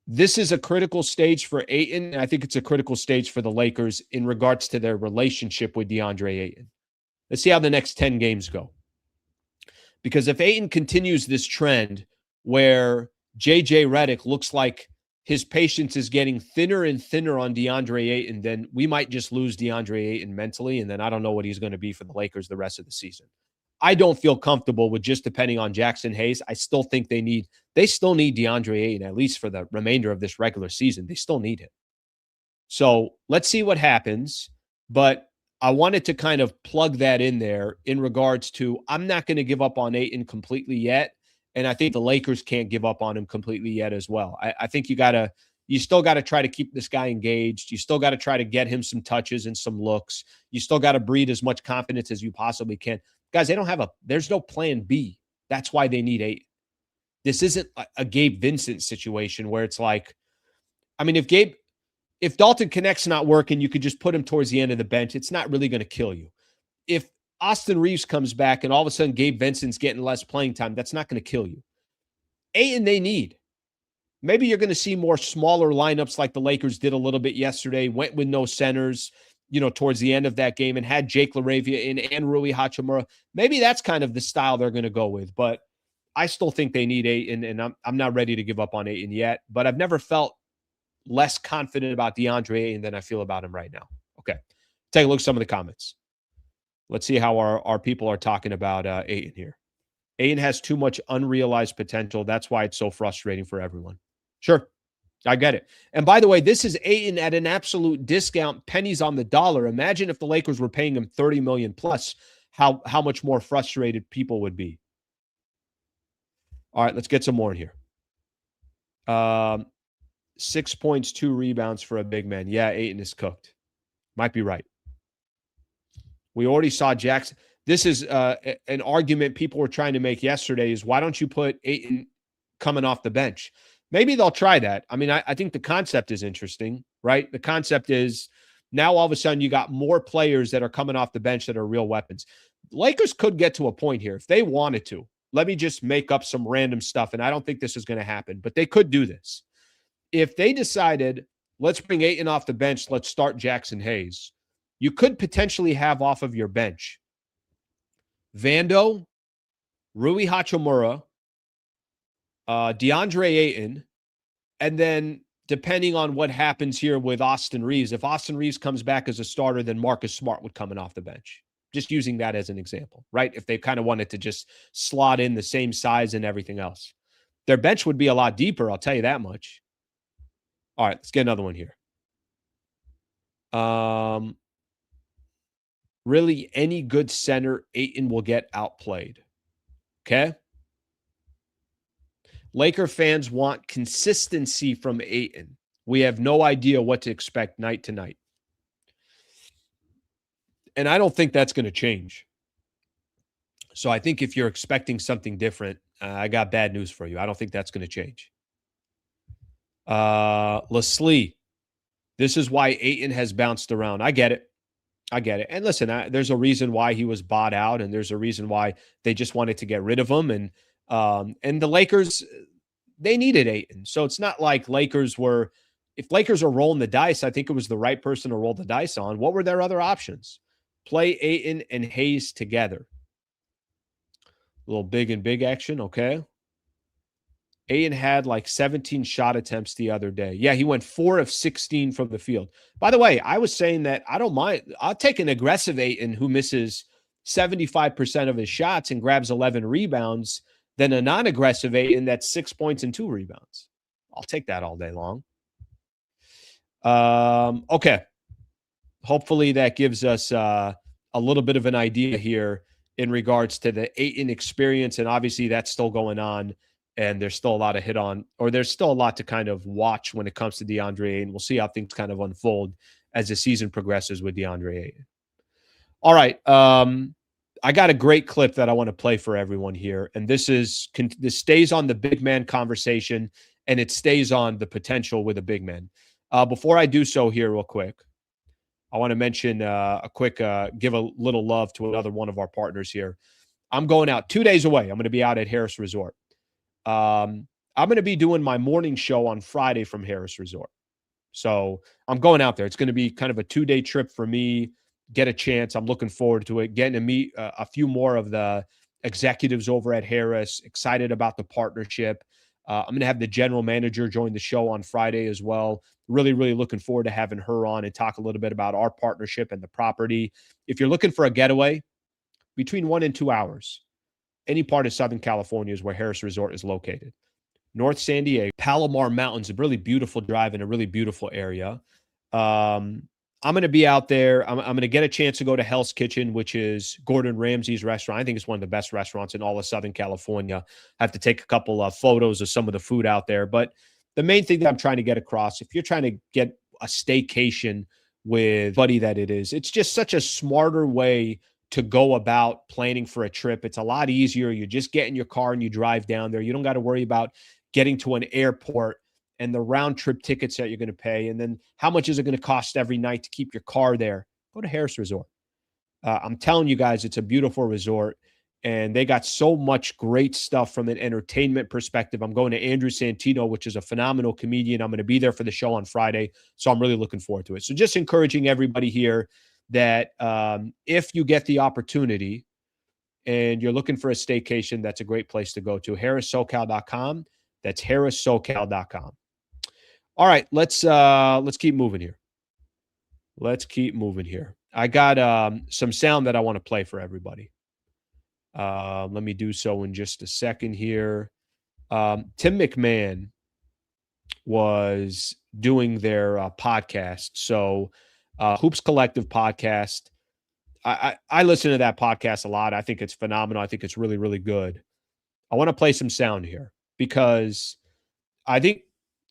Speaker 1: this is a critical stage for Ayton, and I think it's a critical stage for the Lakers in regards to their relationship with DeAndre Ayton. Let's see how the next 10 games go. Because if Ayton continues this trend where JJ Redick looks like his patience is getting thinner and thinner on DeAndre Ayton, then we might just lose DeAndre Ayton mentally, and then I don't know what he's going to be for the Lakers the rest of the season. I don't feel comfortable with just depending on Jackson Hayes. I still think they still need DeAndre Ayton, at least for the remainder of this regular season. They still need him. So let's see what happens. But I wanted to kind of plug that in there in regards to I'm not going to give up on Ayton completely yet. And I think the Lakers can't give up on him completely yet as well. I think you still got to try to keep this guy engaged. You still got to try to get him some touches and some looks. You still got to breed as much confidence as you possibly can. Guys, there's no plan B. That's why they need Ayton. This isn't a Gabe Vincent situation where it's like, I mean, if Dalton Connect's not working, you could just put him towards the end of the bench. It's not really going to kill you. If Austin Reeves comes back and all of a sudden Gabe Vincent's getting less playing time, that's not going to kill you. Ayton they need. Maybe you're going to see more smaller lineups like the Lakers did a little bit yesterday, went with no centers, towards the end of that game and had Jake LaRavia in and Rui Hachimura. Maybe that's kind of the style they're going to go with, but I still think they need Ayton, and I'm not ready to give up on Ayton yet, but I've never felt less confident about DeAndre Ayton than I feel about him right now. Okay, take a look at some of the comments. Let's see how our people are talking about Ayton here. Ayton has too much unrealized potential. That's why it's so frustrating for everyone. Sure, I get it. And by the way, this is Ayton at an absolute discount, pennies on the dollar. Imagine if the Lakers were paying him $30 million plus, how much more frustrated people would be. All right, let's get some more in here. 6 points, 2 rebounds for a big man. Yeah, Ayton is cooked. Might be right. We already saw Jackson. This is an argument people were trying to make yesterday is why don't you put Ayton coming off the bench? Maybe they'll try that. I mean, I think the concept is interesting, right? The concept is now all of a sudden you got more players that are coming off the bench that are real weapons. Lakers could get to a point here if they wanted to. Let me just make up some random stuff, and I don't think this is going to happen, but they could do this. If they decided, let's bring Ayton off the bench, let's start Jackson Hayes, you could potentially have off of your bench Vando, Rui Hachimura, DeAndre Ayton, and then depending on what happens here with Austin Reeves, if Austin Reeves comes back as a starter, then Marcus Smart would come in off the bench. Just using that as an example, right? If they kind of wanted to just slot in the same size and everything else. Their bench would be a lot deeper, I'll tell you that much. All right, let's get another one here. Really, any good center, Ayton will get outplayed. Okay? Laker fans want consistency from Ayton. We have no idea what to expect night to night. And I don't think that's going to change. So I think if you're expecting something different, I got bad news for you. I don't think that's going to change. Leslie, this is why Ayton has bounced around. I get it. And listen, there's a reason why he was bought out, and there's a reason why they just wanted to get rid of him. And And the Lakers, they needed Ayton. So it's not like if Lakers are rolling the dice, I think it was the right person to roll the dice on. What were their other options? Play Ayton and Hayes together. A little big and big action, okay. Ayton had like 17 shot attempts the other day. Yeah, he went 4 of 16 from the field. By the way, I was saying that I don't mind. I'll take an aggressive Ayton who misses 75% of his shots and grabs 11 rebounds than a non-aggressive Ayton that's 6 points and 2 rebounds. I'll take that all day long. Okay. Hopefully that gives us a little bit of an idea here in regards to the Ayton experience. And obviously that's still going on. And there's still a lot there's still a lot to kind of watch when it comes to Deandre Ayton. We'll see how things kind of unfold as the season progresses with Deandre Ayton. All right. I got a great clip that I want to play for everyone here. And this stays on the big man conversation, and it stays on the potential with a big man. Before I do so here real quick, I want to mention give a little love to another one of our partners here. I'm going out 2 days away. I'm going to be out at Harrah's Resort. I'm going to be doing my morning show on Friday from Harrah's Resort. So I'm going out there. It's going to be kind of a 2-day trip for me. Get a chance. I'm looking forward to it. Getting to meet a few more of the executives over at Harrah's. Excited about the partnership. I'm going to have the general manager join the show on Friday as well. Really, really looking forward to having her on and talk a little bit about our partnership and the property. If you're looking for a getaway between 1 and 2 hours, any part of Southern California is where Harrah's Resort is located. North San Diego, Palomar Mountains, a really beautiful drive in a really beautiful area. I'm going to be out there. I'm going to get a chance to go to Hell's Kitchen, which is Gordon Ramsay's restaurant. I think it's one of the best restaurants in all of Southern California. I have to take a couple of photos of some of the food out there. But the main thing that I'm trying to get across, if you're trying to get a staycation with buddy that it is, it's just such a smarter way to go about planning for a trip. It's a lot easier. You just get in your car and you drive down there. You don't got to worry about getting to an airport and the round trip tickets that you're going to pay. And then how much is it going to cost every night to keep your car there? Go to Harrah's Resort. I'm telling you guys, it's a beautiful resort and they got so much great stuff from an entertainment perspective. I'm going to Andrew Santino, which is a phenomenal comedian. I'm going to be there for the show on Friday. So I'm really looking forward to it. So just encouraging everybody here that if you get the opportunity and you're looking for a staycation, that's a great place to go to. HarrahSoCal.com. That's HarrahSoCal.com. All right, let's keep moving here. Let's keep moving here. I got some sound that I want to play for everybody. Let me do so in just a second here. Tim McMahon was doing their podcast. So Hoops Collective podcast. I listen to that podcast a lot. I think it's phenomenal. I think it's really, really good. I want to play some sound here because I think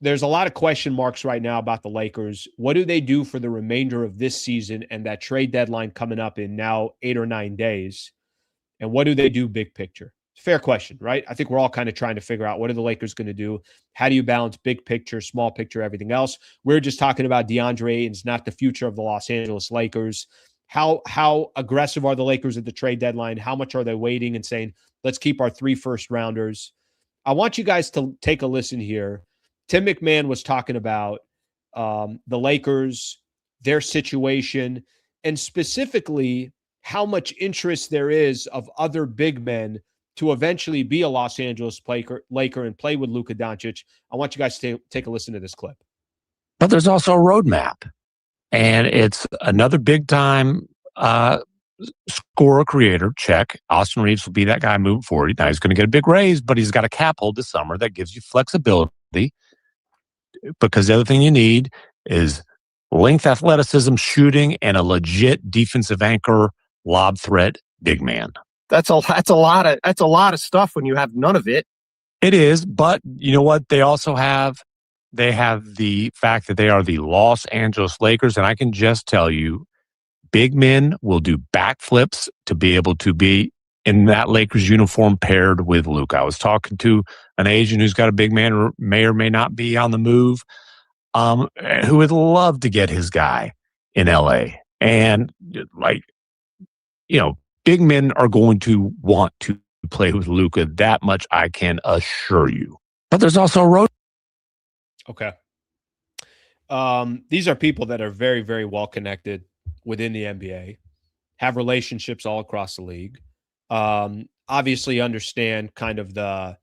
Speaker 1: there's a lot of question marks right now about the Lakers. What do they do for the remainder of this season and that trade deadline coming up in now 8 or 9 days? And what do they do big picture? Fair question, right? I think we're all kind of trying to figure out what are the Lakers going to do? How do you balance big picture, small picture, everything else? We're just talking about Deandre Ayton's not the future of the Los Angeles Lakers. How aggressive are the Lakers at the trade deadline? How much are they waiting and saying, let's keep our 3 first-rounders? I want you guys to take a listen here. Tim McMahon was talking about the Lakers, their situation, and specifically how much interest there is of other big men to eventually be a Los Angeles Laker and play with Luka Doncic. I want you guys to take a listen to this clip.
Speaker 5: But there's also a roadmap, and it's another big-time scorer creator, check. Austin Reeves will be that guy moving forward. Now, he's going to get a big raise, but he's got a cap hold this summer that gives you flexibility because the other thing you need is length, athleticism, shooting, and a legit defensive anchor, lob threat, big man.
Speaker 6: That's a lot of stuff when you have none of it.
Speaker 5: It is, but you know what? They also have the fact that they are the Los Angeles Lakers, and I can just tell you, big men will do backflips to be able to be in that Lakers uniform paired with Luka. I was talking to an agent who's got a big man who may or may not be on the move, who would love to get his guy in LA. And big men are going to want to play with Luka. That much I can assure you. But there's also a road.
Speaker 1: Okay. These are people that are very, very well connected within the NBA, have relationships all across the league. Obviously understand kind of the,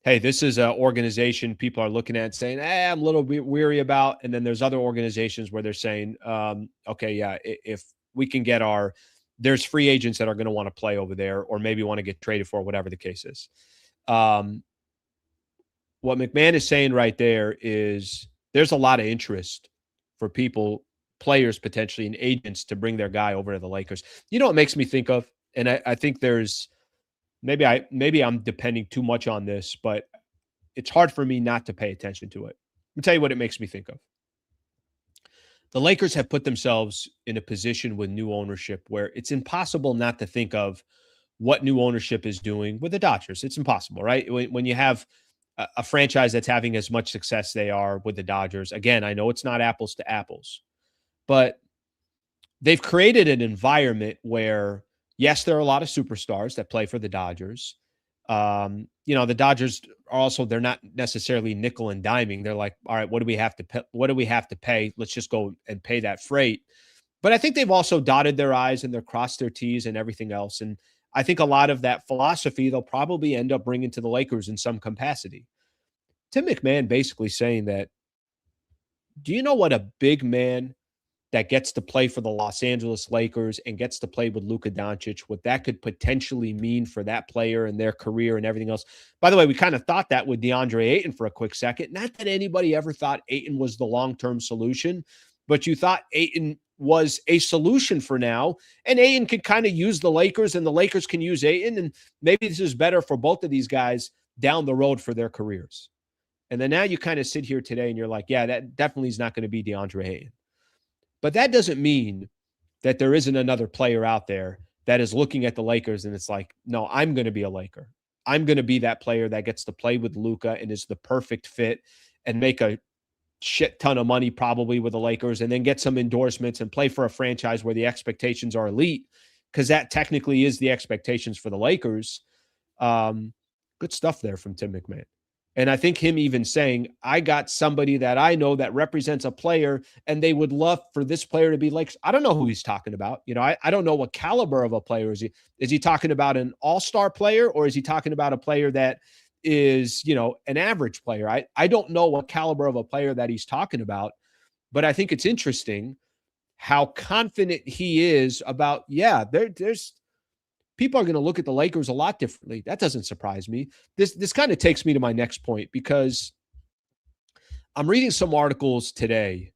Speaker 1: hey, this is an organization people are looking at saying, I'm a little bit weary about. And then there's other organizations where they're saying, okay, yeah, if we can get there's free agents that are going to want to play over there or maybe want to get traded for, whatever the case is. What McMahon is saying right there is there's a lot of interest for players potentially, and agents to bring their guy over to the Lakers. You know what makes me think of? And I think there's maybe I'm depending too much on this, but it's hard for me not to pay attention to it. Let me tell you what it makes me think of. The Lakers have put themselves in a position with new ownership where it's impossible not to think of what new ownership is doing with the Dodgers. It's impossible, right? When you have a franchise that's having as much success they are with the Dodgers. Again, I know it's not apples to apples, but they've created an environment where, yes, there are a lot of superstars that play for the Dodgers. The Dodgers are also, they're not necessarily nickel and diming. They're like, all right, what do we have to pay? What do we have to pay? Let's just go and pay that freight. But I think they've also dotted their I's and they're crossed their T's and everything else. And I think a lot of that philosophy they'll probably end up bringing to the Lakers in some capacity. Tim McMahon basically saying that, do you know what a big man that gets to play for the Los Angeles Lakers and gets to play with Luka Doncic, what that could potentially mean for that player and their career and everything else? By the way, we kind of thought that with Deandre Ayton for a quick second. Not that anybody ever thought Ayton was the long-term solution, but you thought Ayton was a solution for now, and Ayton can kind of use the Lakers and the Lakers can use Ayton, and maybe this is better for both of these guys down the road for their careers. And then now you kind of sit here today and you're like, yeah, that definitely is not going to be DeAndre Ayton. But that doesn't mean that there isn't another player out there that is looking at the Lakers and it's like, no, I'm going to be a Laker. I'm going to be that player that gets to play with Luka and is the perfect fit and make a shit ton of money probably with the Lakers and then get some endorsements and play for a franchise where the expectations are elite, because that technically is the expectations for the Lakers. Good stuff there from Tim McMahon. And I think him even saying, I got somebody that I know that represents a player and they would love for this player to be like, I don't know who he's talking about. I don't know what caliber of a player is he. Is he talking about an all-star player or is he talking about a player that is, an average player? I don't know what caliber of a player that he's talking about, but I think it's interesting how confident he is about, there's people are going to look at the Lakers a lot differently. That doesn't surprise me. This kind of takes me to my next point, because I'm reading some articles today.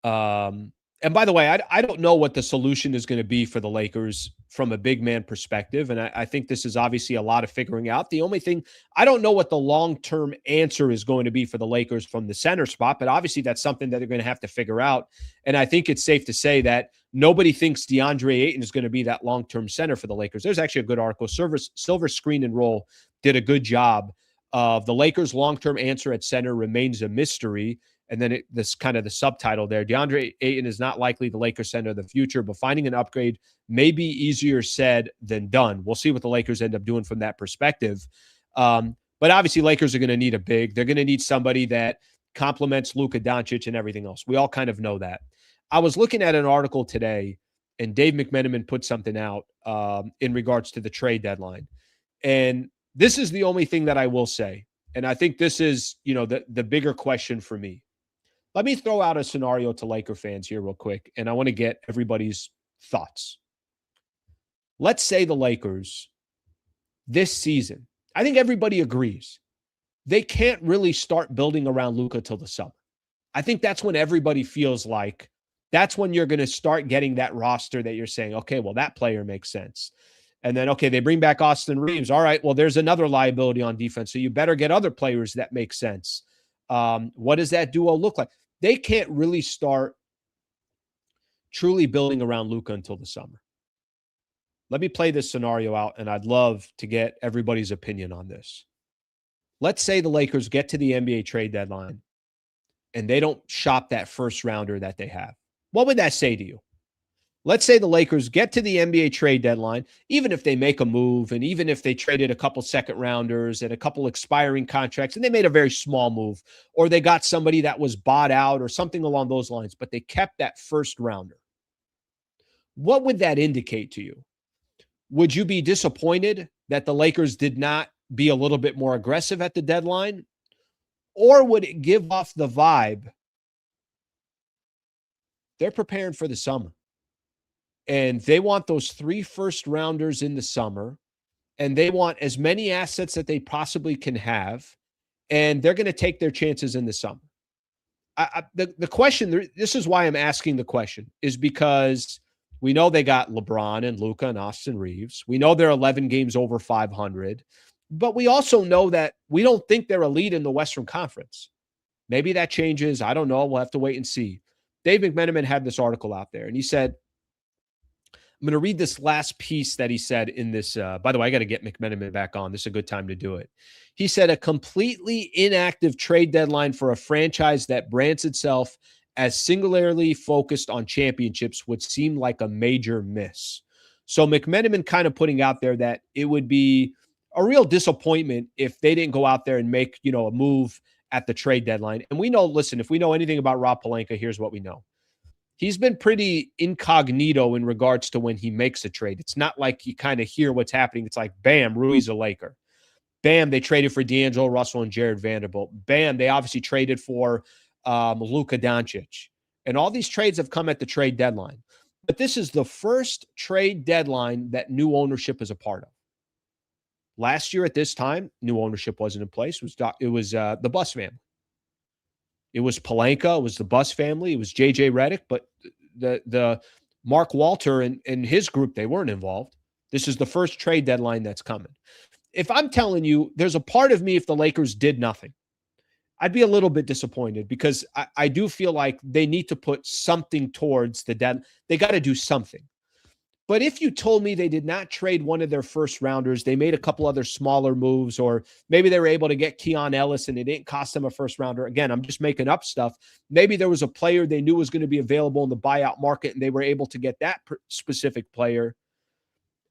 Speaker 1: And by the way, I don't know what the solution is going to be for the Lakers from a big man perspective. And I think this is obviously a lot of figuring out. The only thing, I don't know what the long-term answer is going to be for the Lakers from the center spot, but obviously that's something that they're going to have to figure out. And I think it's safe to say that nobody thinks DeAndre Ayton is going to be that long-term center for the Lakers. There's actually a good article. Silver Screen and Roll did a good job of the Lakers' long-term answer at center remains a mystery. And then this kind of the subtitle there, DeAndre Ayton is not likely the Lakers center of the future, but finding an upgrade may be easier said than done. We'll see what the Lakers end up doing from that perspective. But obviously Lakers are going to need a big. They're going to need somebody that complements Luka Doncic and everything else. We all kind of know that. I was looking at an article today, and Dave McMenamin put something out in regards to the trade deadline. And this is the only thing that I will say. And I think this is, the bigger question for me. Let me throw out a scenario to Laker fans here real quick, and I want to get everybody's thoughts. Let's say the Lakers this season, I think everybody agrees, they can't really start building around Luka till the summer. I think that's when everybody feels like that's when you're going to start getting that roster that you're saying, okay, well, that player makes sense. And then, okay, they bring back Austin Reeves. All right, well, there's another liability on defense, so you better get other players that make sense. What does that duo look like? They can't really start truly building around Luka until the summer. Let me play this scenario out, and I'd love to get everybody's opinion on this. Let's say the Lakers get to the NBA trade deadline, and they don't shop that first rounder that they have. What would that say to you? Let's say the Lakers get to the NBA trade deadline, even if they make a move and even if they traded a couple second rounders and a couple expiring contracts and they made a very small move, or they got somebody that was bought out or something along those lines, but they kept that first rounder. What would that indicate to you? Would you be disappointed that the Lakers did not be a little bit more aggressive at the deadline? Or would it give off the vibe they're preparing for the summer? And they want those 3 first rounders in the summer, and they want as many assets that they possibly can have, and they're going to take their chances in the summer. The question, this is why I'm asking the question, is because we know they got LeBron and Luka and Austin Reeves. We know they're 11 games over 500, but we also know that we don't think they're elite in the Western Conference. Maybe that changes. I don't know. We'll have to wait and see. Dave McMahon had this article out there, and he said, I'm going to read this last piece that he said in this. By the way, I got to get McMenamin back on. This is a good time to do it. He said, a completely inactive trade deadline for a franchise that brands itself as singularly focused on championships would seem like a major miss. So McMenamin kind of putting out there that it would be a real disappointment if they didn't go out there and make, a move at the trade deadline. And we know, listen, if we know anything about Rob Pelinka, here's what we know. He's been pretty incognito in regards to when he makes a trade. It's not like you kind of hear what's happening. It's like, bam, Rui's a Laker. Bam, they traded for D'Angelo Russell and Jared Vanderbilt. Bam, they obviously traded for Luka Doncic. And all these trades have come at the trade deadline. But this is the first trade deadline that new ownership is a part of. Last year at this time, new ownership wasn't in place. It was the Buss family. It was Pelinka. It was the Buss family. It was J.J. Redick. But the Mark Walter and his group, they weren't involved. This is the first trade deadline that's coming. If I'm telling you, there's a part of me, if the Lakers did nothing, I'd be a little bit disappointed because I do feel like they need to put something towards the deadline. They got to do something. But if you told me they did not trade one of their first rounders, they made a couple other smaller moves, or maybe they were able to get Keon Ellis and it didn't cost them a first rounder. Again, I'm just making up stuff. Maybe there was a player they knew was going to be available in the buyout market and they were able to get that specific player.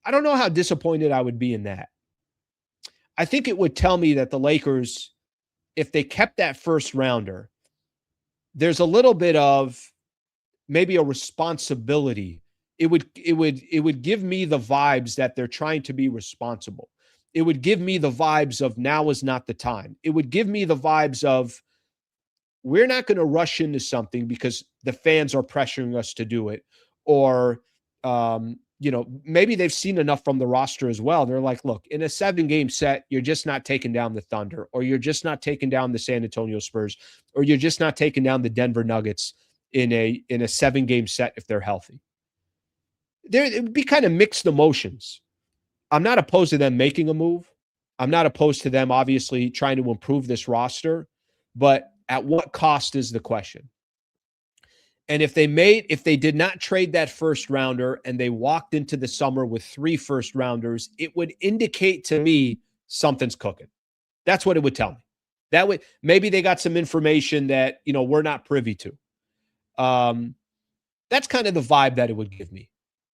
Speaker 1: I don't know how disappointed I would be in that. I think it would tell me that the Lakers, if they kept that first rounder, there's a little bit of maybe a responsibility. It would give me the vibes that they're trying to be responsible. It would give me the vibes of now is not the time. It would give me the vibes of we're not going to rush into something because the fans are pressuring us to do it. Or, maybe they've seen enough from the roster as well. They're like, look, in a 7-game set, you're just not taking down the Thunder, or you're just not taking down the San Antonio Spurs, or you're just not taking down the Denver Nuggets in a 7-game set if they're healthy. It would be kind of mixed emotions. I'm not opposed to them making a move. I'm not opposed to them obviously trying to improve this roster, but at what cost is the question. And if they did not trade that first rounder and they walked into the summer with 3 first rounders, it would indicate to me something's cooking. That's what it would tell me. That would, maybe they got some information that, we're not privy to. That's kind of the vibe that it would give me.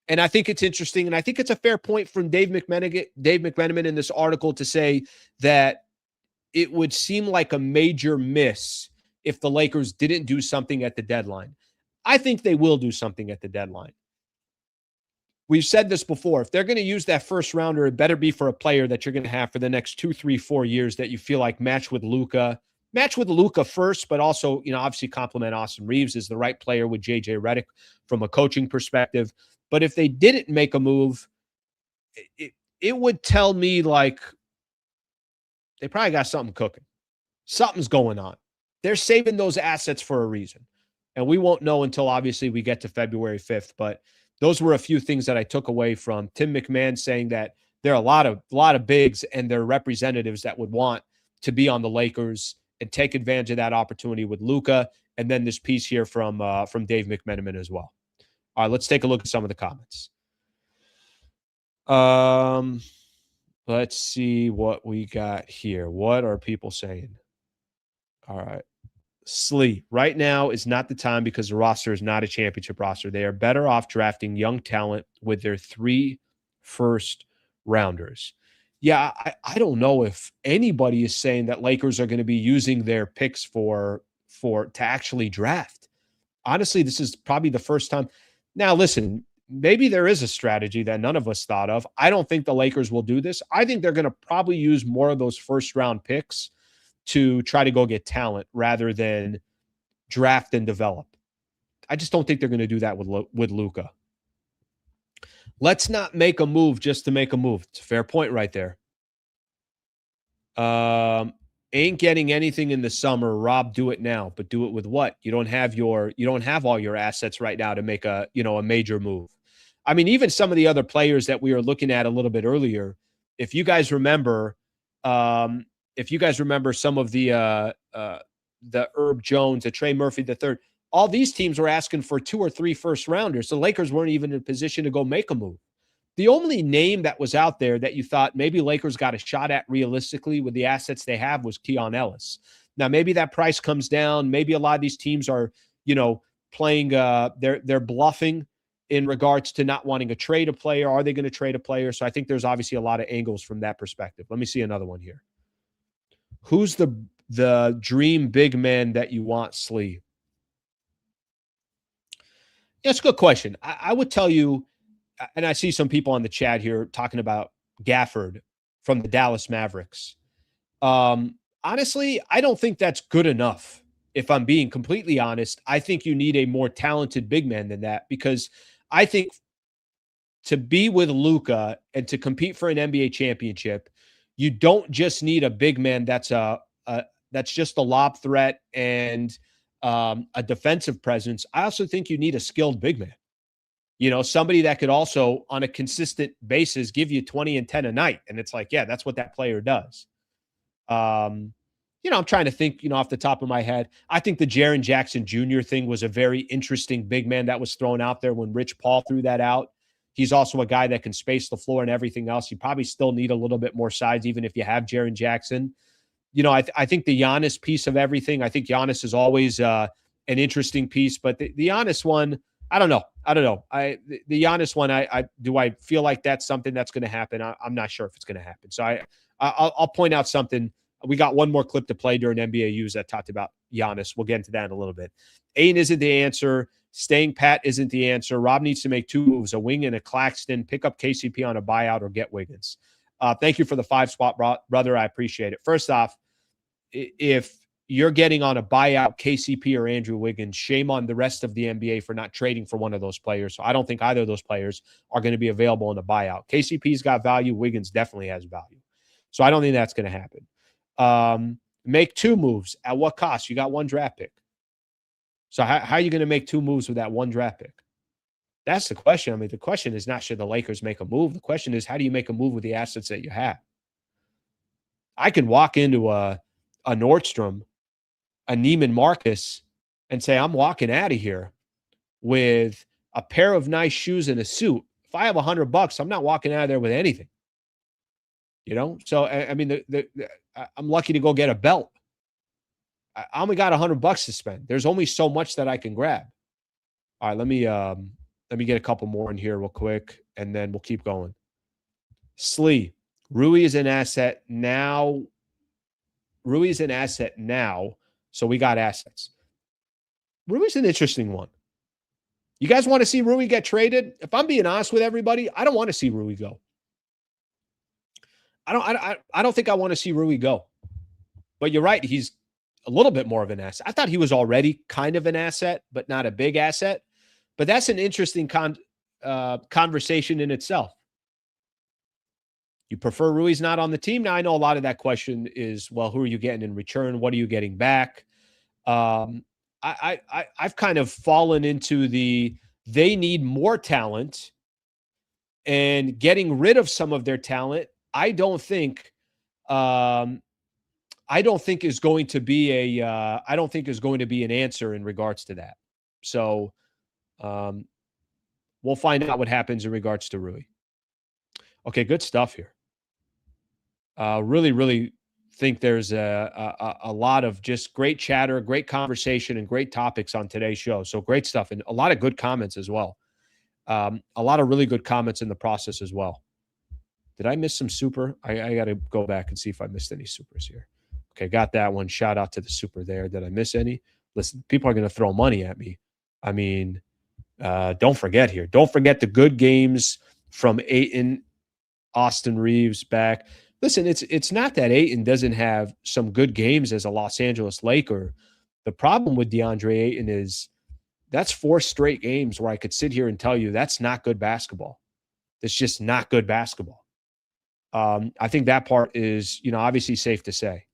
Speaker 1: And I think it's interesting, and I think it's a fair point from Dave McMenamin in this article to say that it would seem like a major miss if the Lakers didn't do something at the deadline. I think they will do something at the deadline. We've said this before. If they're going to use that first rounder, it better be for a player that you're going to have for the next 2, 3, 4 years that you feel like match with Luka first, but also, obviously complement Austin Reeves as the right player with J.J. Redick from a coaching perspective. But if they didn't make a move, it would tell me like they probably got something cooking. Something's going on. They're saving those assets for a reason. And we won't know until obviously we get to February 5th. But those were a few things that I took away from Tim McMahon saying that there are a lot of bigs and their representatives that would want to be on the Lakers and take advantage of that opportunity with Luka. And then this piece here from Dave McMenamin as well. All right, let's take a look at some of the comments. Let's see what we got here. What are people saying? All right. Slee, right now is not the time because the roster is not a championship roster. They are better off drafting young talent with their 3 first rounders. Yeah, I don't know if anybody is saying that Lakers are going to be using their picks to actually draft. Honestly, this is probably the first time. Now, listen, maybe there is a strategy that none of us thought of. I don't think the Lakers will do this. I think they're going to probably use more of those first round picks to try to go get talent rather than draft and develop. I just don't think they're going to do that with Luka. Let's not make a move just to make a move. It's a fair point right there. Ain't getting anything in the summer. Rob, do it now, but do it with what? You don't have all your assets right now to make a major move. I mean, even some of the other players that we were looking at a little bit earlier, if you guys remember, some of the Herb Jones, the Trey Murphy III, all these teams were asking for 2 or 3 first rounders. The Lakers weren't even in a position to go make a move. The only name that was out there that you thought maybe Lakers got a shot at realistically with the assets they have was Keon Ellis. Now, maybe that price comes down. Maybe a lot of these teams are, playing, they're bluffing in regards to not wanting to trade a player. Are they going to trade a player? So I think there's obviously a lot of angles from that perspective. Let me see another one here. Who's the dream big man that you want, Slee? Yeah, it's a good question. I would tell you, and I see some people on the chat here talking about Gafford from the Dallas Mavericks. Honestly, I don't think that's good enough. If I'm being completely honest, I think you need a more talented big man than that, because I think to be with Luka and to compete for an NBA championship, you don't just need a big man that's just a lob threat and a defensive presence. I also think you need a skilled big man. Somebody that could also, on a consistent basis, give you 20 and 10 a night. And it's like, yeah, that's what that player does. I'm trying to think, off the top of my head. I think the Jaren Jackson Jr. thing was a very interesting big man that was thrown out there when Rich Paul threw that out. He's also a guy that can space the floor and everything else. You probably still need a little bit more size, even if you have Jaren Jackson. I think the Giannis piece of everything, I think Giannis is always an interesting piece, but the Giannis one, I don't know. The Giannis one, I feel like that's something that's going to happen. I'm not sure if it's going to happen. So I'll point out something. We got one more clip to play during NBA U's that talked about Giannis. We'll get into that in a little bit. Ayton isn't the answer. Staying pat isn't the answer. Rob needs to make 2 moves, a wing and a Claxton, pick up KCP on a buyout or get Wiggins. Thank you for the 5-spot, brother. I appreciate it. First off, if you're getting on a buyout KCP or Andrew Wiggins, shame on the rest of the NBA for not trading for one of those players. So I don't think either of those players are going to be available in a buyout. KCP's got value. Wiggins definitely has value. So I don't think that's going to happen. Make 2 moves. At what cost? You got 1 draft pick. So how are you going to make 2 moves with that 1 draft pick? That's the question. I mean, the question is not should the Lakers make a move. The question is, how do you make a move with the assets that you have? I can walk into a Nordstrom, a Neiman Marcus, and say, I'm walking out of here with a pair of nice shoes and a suit. If I have $100, I'm not walking out of there with anything. So I mean, I'm lucky to go get a belt. I only got $100 to spend. There's only so much that I can grab. All right, let me get a couple more in here real quick, and then we'll keep going. Slee, Rui is an asset now. So we got assets. Rui's an interesting one. You guys want to see Rui get traded? If I'm being honest with everybody, I don't want to see Rui go. I don't think I want to see Rui go. But you're right, he's a little bit more of an asset. I thought he was already kind of an asset, but not a big asset. But that's an interesting conversation in itself. You prefer Rui's not on the team? Now, I know a lot of that question is, well, who are you getting in return? What are you getting back? I've kind of fallen into they need more talent, and getting rid of some of their talent, I don't think is going to be an answer in regards to that. So we'll find out what happens in regards to Rui. Okay, good stuff here. Really, really think there's a lot of just great chatter, great conversation, and great topics on today's show. So great stuff, and a lot of good comments as well. A lot of really good comments in the process as well. Did I miss some super? I got to go back and see if I missed any supers here. Okay, got that one. Shout out to the super there. Did I miss any? Listen, people are going to throw money at me. I mean, don't forget here. Don't forget the good games from Ayton, Austin Reeves back. Listen, it's not that Ayton doesn't have some good games as a Los Angeles Laker. The problem with Deandre Ayton is that's 4 straight games where I could sit here and tell you that's not good basketball. It's just not good basketball. I think that part is, obviously safe to say.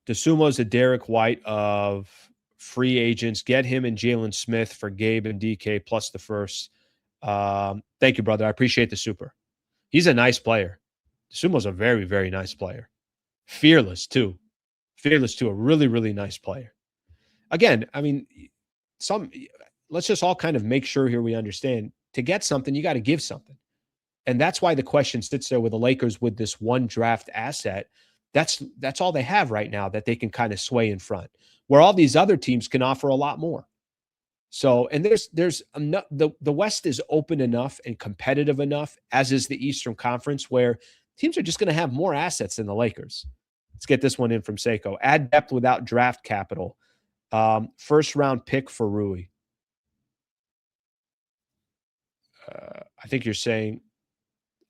Speaker 1: DeSumo's a Derek White of free agents. Get him and Jalen Smith for Gabe and DK plus the first. Thank you, brother. I appreciate the super. He's a nice player. DeSumo's a very, very nice player. Fearless, too. A really, really nice player. Again, I mean, let's just all kind of make sure here we understand. To get something, you got to give something. And that's why the question sits there with the Lakers with this one draft asset. That's all they have right now that they can kind of sway in front, where all these other teams can offer a lot more. So, and there's enough, the West is open enough and competitive enough, as is the Eastern Conference, where teams are just going to have more assets than the Lakers. Let's get this one in from Seiko. Add depth without draft capital. First round pick for Rui. I think you're saying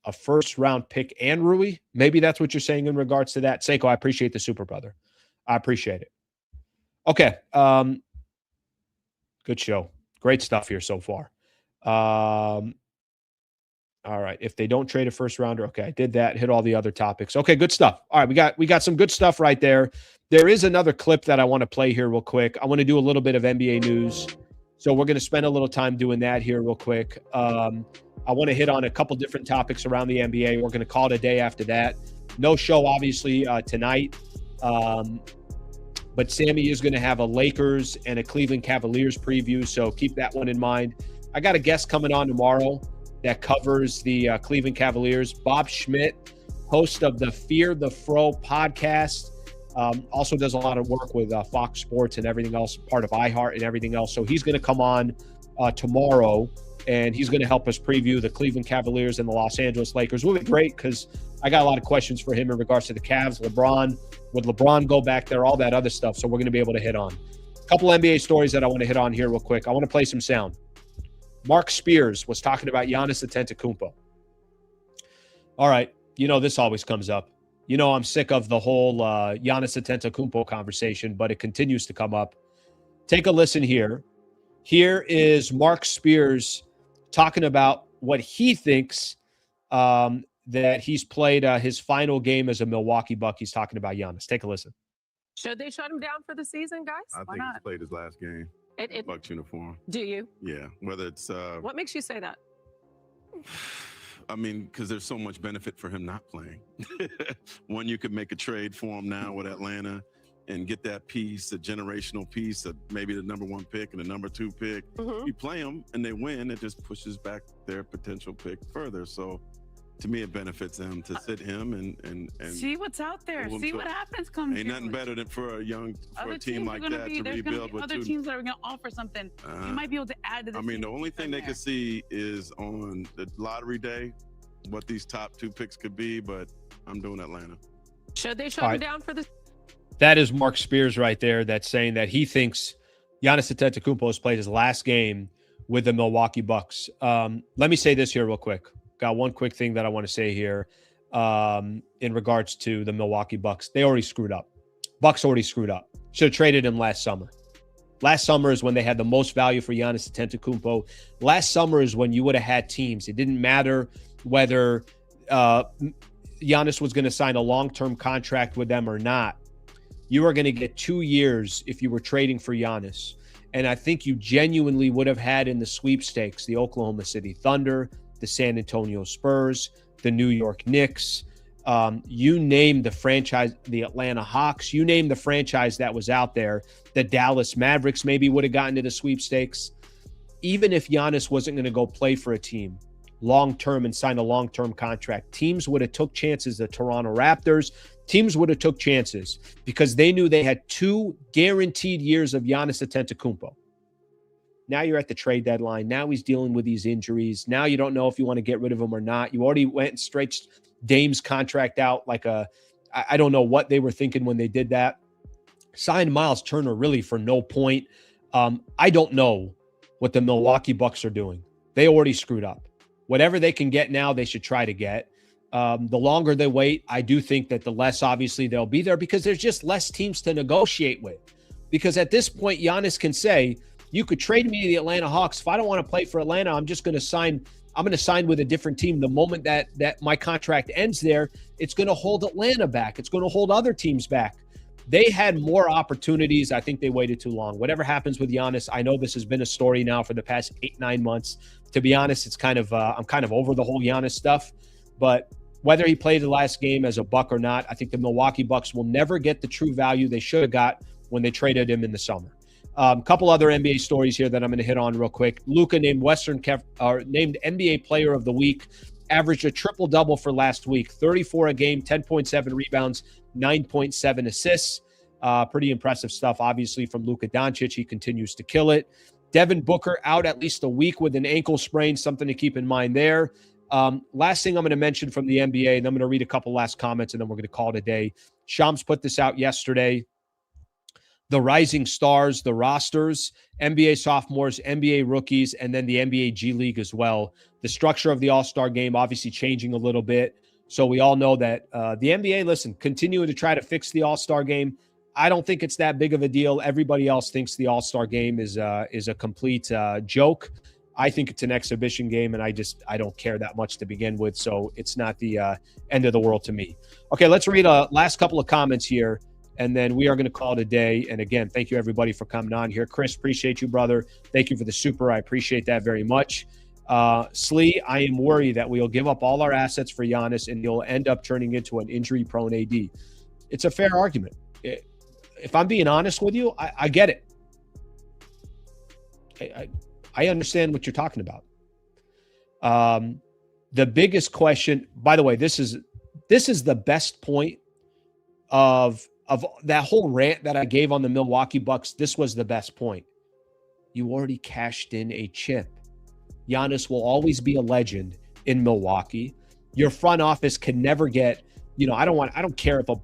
Speaker 1: a first round pick and Rui. Maybe that's what you're saying in regards to that. Seiko, I appreciate the super, brother. I appreciate it. Okay. Good show. Great stuff here so far. All right. If they don't trade a first rounder, okay, I did that. Hit all the other topics. Okay, good stuff. All right, we got some good stuff right there. There is another clip that I want to play here real quick. I want to do a little bit of NBA news. So we're going to spend a little time doing that here real quick. I want to hit on a couple different topics around the NBA. We're going to call it a day after that. No show, obviously, tonight. But Sammy is going to have a Lakers and a Cleveland Cavaliers preview, so keep that one in mind. I got a guest coming on tomorrow that covers the Cleveland Cavaliers. Bob Schmidt, host of the Fear the Fro podcast. Also does a lot of work with Fox Sports and everything else, part of iHeart and everything else. So he's going to come on tomorrow, and he's going to help us preview the Cleveland Cavaliers and the Los Angeles Lakers. Will be great because I got a lot of questions for him in regards to the Cavs, LeBron. Would LeBron go back there? All that other stuff. So we're going to be able to hit on. A couple NBA stories that I want to hit on here real quick. I want to play some sound. Marc Spears was talking about Giannis Antetokounmpo. All right. This always comes up. I'm sick of the whole Giannis Antetokounmpo conversation, but it continues to come up. Take a listen here. Here is Marc Spears talking about what he thinks that he's played his final game as a Milwaukee Buck. He's talking about Giannis. Take a listen.
Speaker 7: Should they shut him down for the season, guys?
Speaker 8: I think he played his last game. Bucks uniform.
Speaker 7: Do you?
Speaker 8: Yeah. Whether it's
Speaker 7: what makes you say that?
Speaker 8: I mean, because there's so much benefit for him not playing. One, you could make a trade for him now with Atlanta and get that piece, a generational piece of maybe the number 1 pick and the number 2 pick. You play them and they win, it just pushes back their potential pick further. So to me, it benefits them to sit him and
Speaker 9: see what's out there. See what happens.
Speaker 8: Ain't nothing better than for a team like that to rebuild with
Speaker 9: other teams that are going to offer something. You might be able to add to the team.
Speaker 8: The only thing they could see is on the lottery day what these top 2 picks could be, but I'm doing Atlanta.
Speaker 7: Should they shut him down for this?
Speaker 1: That is Marc Spears right there that's saying that he thinks Giannis Antetokounmpo has played his last game with the Milwaukee Bucks. Let me say this here real quick. Got one quick thing that I want to say here in regards to the Milwaukee Bucks. They already screwed up. Bucks already screwed up. Should have traded him last summer. Last summer is when they had the most value for Giannis Antetokounmpo. Last summer is when you would have had teams. It didn't matter whether Giannis was going to sign a long-term contract with them or not. You were going to get 2 years if you were trading for Giannis. And I think you genuinely would have had in the sweepstakes the Oklahoma City Thunder, the San Antonio Spurs, the New York Knicks, you name the franchise, the Atlanta Hawks, you name the franchise that was out there. The Dallas Mavericks maybe would have gotten to the sweepstakes. Even if Giannis wasn't going to go play for a team, long-term and sign a long-term contract. Teams would have took chances. The Toronto Raptors, teams would have took chances because they knew they had 2 guaranteed years of Giannis Antetokounmpo. Now you're at the trade deadline. Now he's dealing with these injuries. Now you don't know if you want to get rid of him or not. You already went and stretched Dame's contract out like I don't know what they were thinking when they did that. Signed Miles Turner really for no point. I don't know what the Milwaukee Bucks are doing. They already screwed up. Whatever they can get now, they should try to get. The longer they wait, I do think that the less obviously they'll be there because there's just less teams to negotiate with. Because at this point, Giannis can say, you could trade me to the Atlanta Hawks. If I don't want to play for Atlanta, I'm going to sign with a different team. The moment that my contract ends there, it's going to hold Atlanta back. It's going to hold other teams back. They had more opportunities. I think they waited too long. Whatever happens with Giannis, I know this has been a story now for the past 8-9 months. To be honest, it's kind of I'm kind of over the whole Giannis stuff. But whether he played the last game as a Buck or not, I think the Milwaukee Bucks will never get the true value they should have got when they traded him in the summer. A couple other NBA stories here that I'm going to hit on real quick. Luka named named NBA Player of the Week, averaged a triple-double for last week, 34 a game, 10.7 rebounds, 9.7 assists. Pretty impressive stuff, obviously, from Luka Doncic. He continues to kill it. Devin Booker out at least a week with an ankle sprain, something to keep in mind there. Last thing I'm going to mention from the NBA, and I'm going to read a couple last comments, and then we're going to call it a day. Shams put this out yesterday. The rising stars, the rosters, NBA sophomores, NBA rookies, and then the NBA G League as well. The structure of the All-Star game obviously changing a little bit. So we all know that the NBA, listen, continuing to try to fix the All-Star game. I don't think it's that big of a deal. Everybody else thinks the All-Star game is a complete joke. I think it's an exhibition game, and I don't care that much to begin with. So it's not the end of the world to me. Okay, let's read a last couple of comments here. And then we are going to call it a day. And again, thank you everybody for coming on here. Chris, appreciate you, brother. Thank you for the super. I appreciate that very much. Slee, I am worried that we'll give up all our assets for Giannis and he'll end up turning into an injury-prone AD. It's a fair argument. If I'm being honest with you, I get it. I understand what you're talking about. The biggest question, by the way, this is the best point of that whole rant that I gave on the Milwaukee Bucks. This was the best point. You already cashed in a chip. Giannis will always be a legend in Milwaukee. Your front office can never get, I don't care if a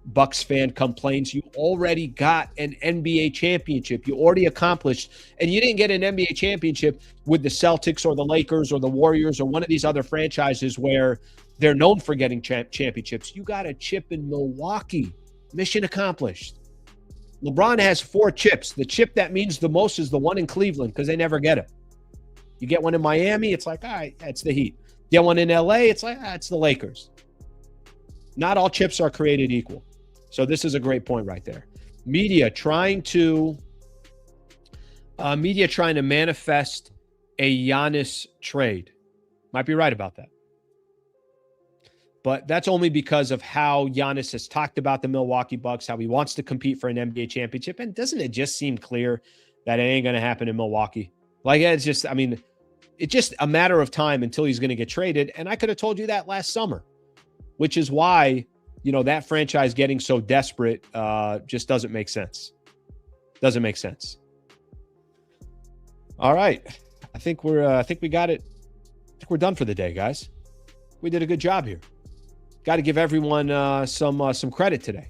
Speaker 1: Bucks fan complains. You already got an NBA championship. You already accomplished, and you didn't get an NBA championship with the Celtics or the Lakers or the Warriors or one of these other franchises where they're known for getting championships. You got a chip in Milwaukee. Mission accomplished. LeBron has 4 chips. The chip that means the most is the one in Cleveland because they never get it. You get one in Miami, it's like, all right, that's the Heat. Get one in LA, it's like, it's the Lakers. Not all chips are created equal. So this is a great point right there. Media trying to manifest a Giannis trade. Might be right about that. But that's only because of how Giannis has talked about the Milwaukee Bucks, how he wants to compete for an NBA championship. And doesn't it just seem clear that it ain't going to happen in Milwaukee? Like, it's just a matter of time until he's going to get traded. And I could have told you that last summer, which is why, that franchise getting so desperate just doesn't make sense. Doesn't make sense. All right. I think we got it. I think we're done for the day, guys. We did a good job here. Got to give everyone some credit today.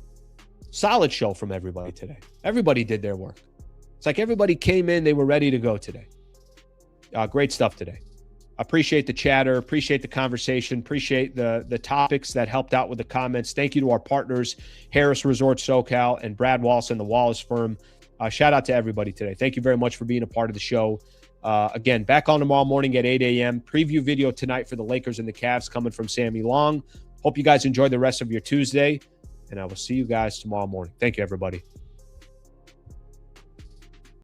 Speaker 1: Solid show from everybody today. Everybody did their work. It's like everybody came in, they were ready to go today. Great stuff today. Appreciate the chatter. Appreciate the conversation. Appreciate the topics that helped out with the comments. Thank you to our partners, Harrah Resort SoCal and Brad Wallace and the Wallace firm. Shout out to everybody today. Thank you very much for being a part of the show. Again, back on tomorrow morning at 8 a.m. Preview video tonight for the Lakers and the Cavs coming from Sammy Long. Hope you guys enjoy the rest of your Tuesday, and I will see you guys tomorrow morning. Thank you, everybody.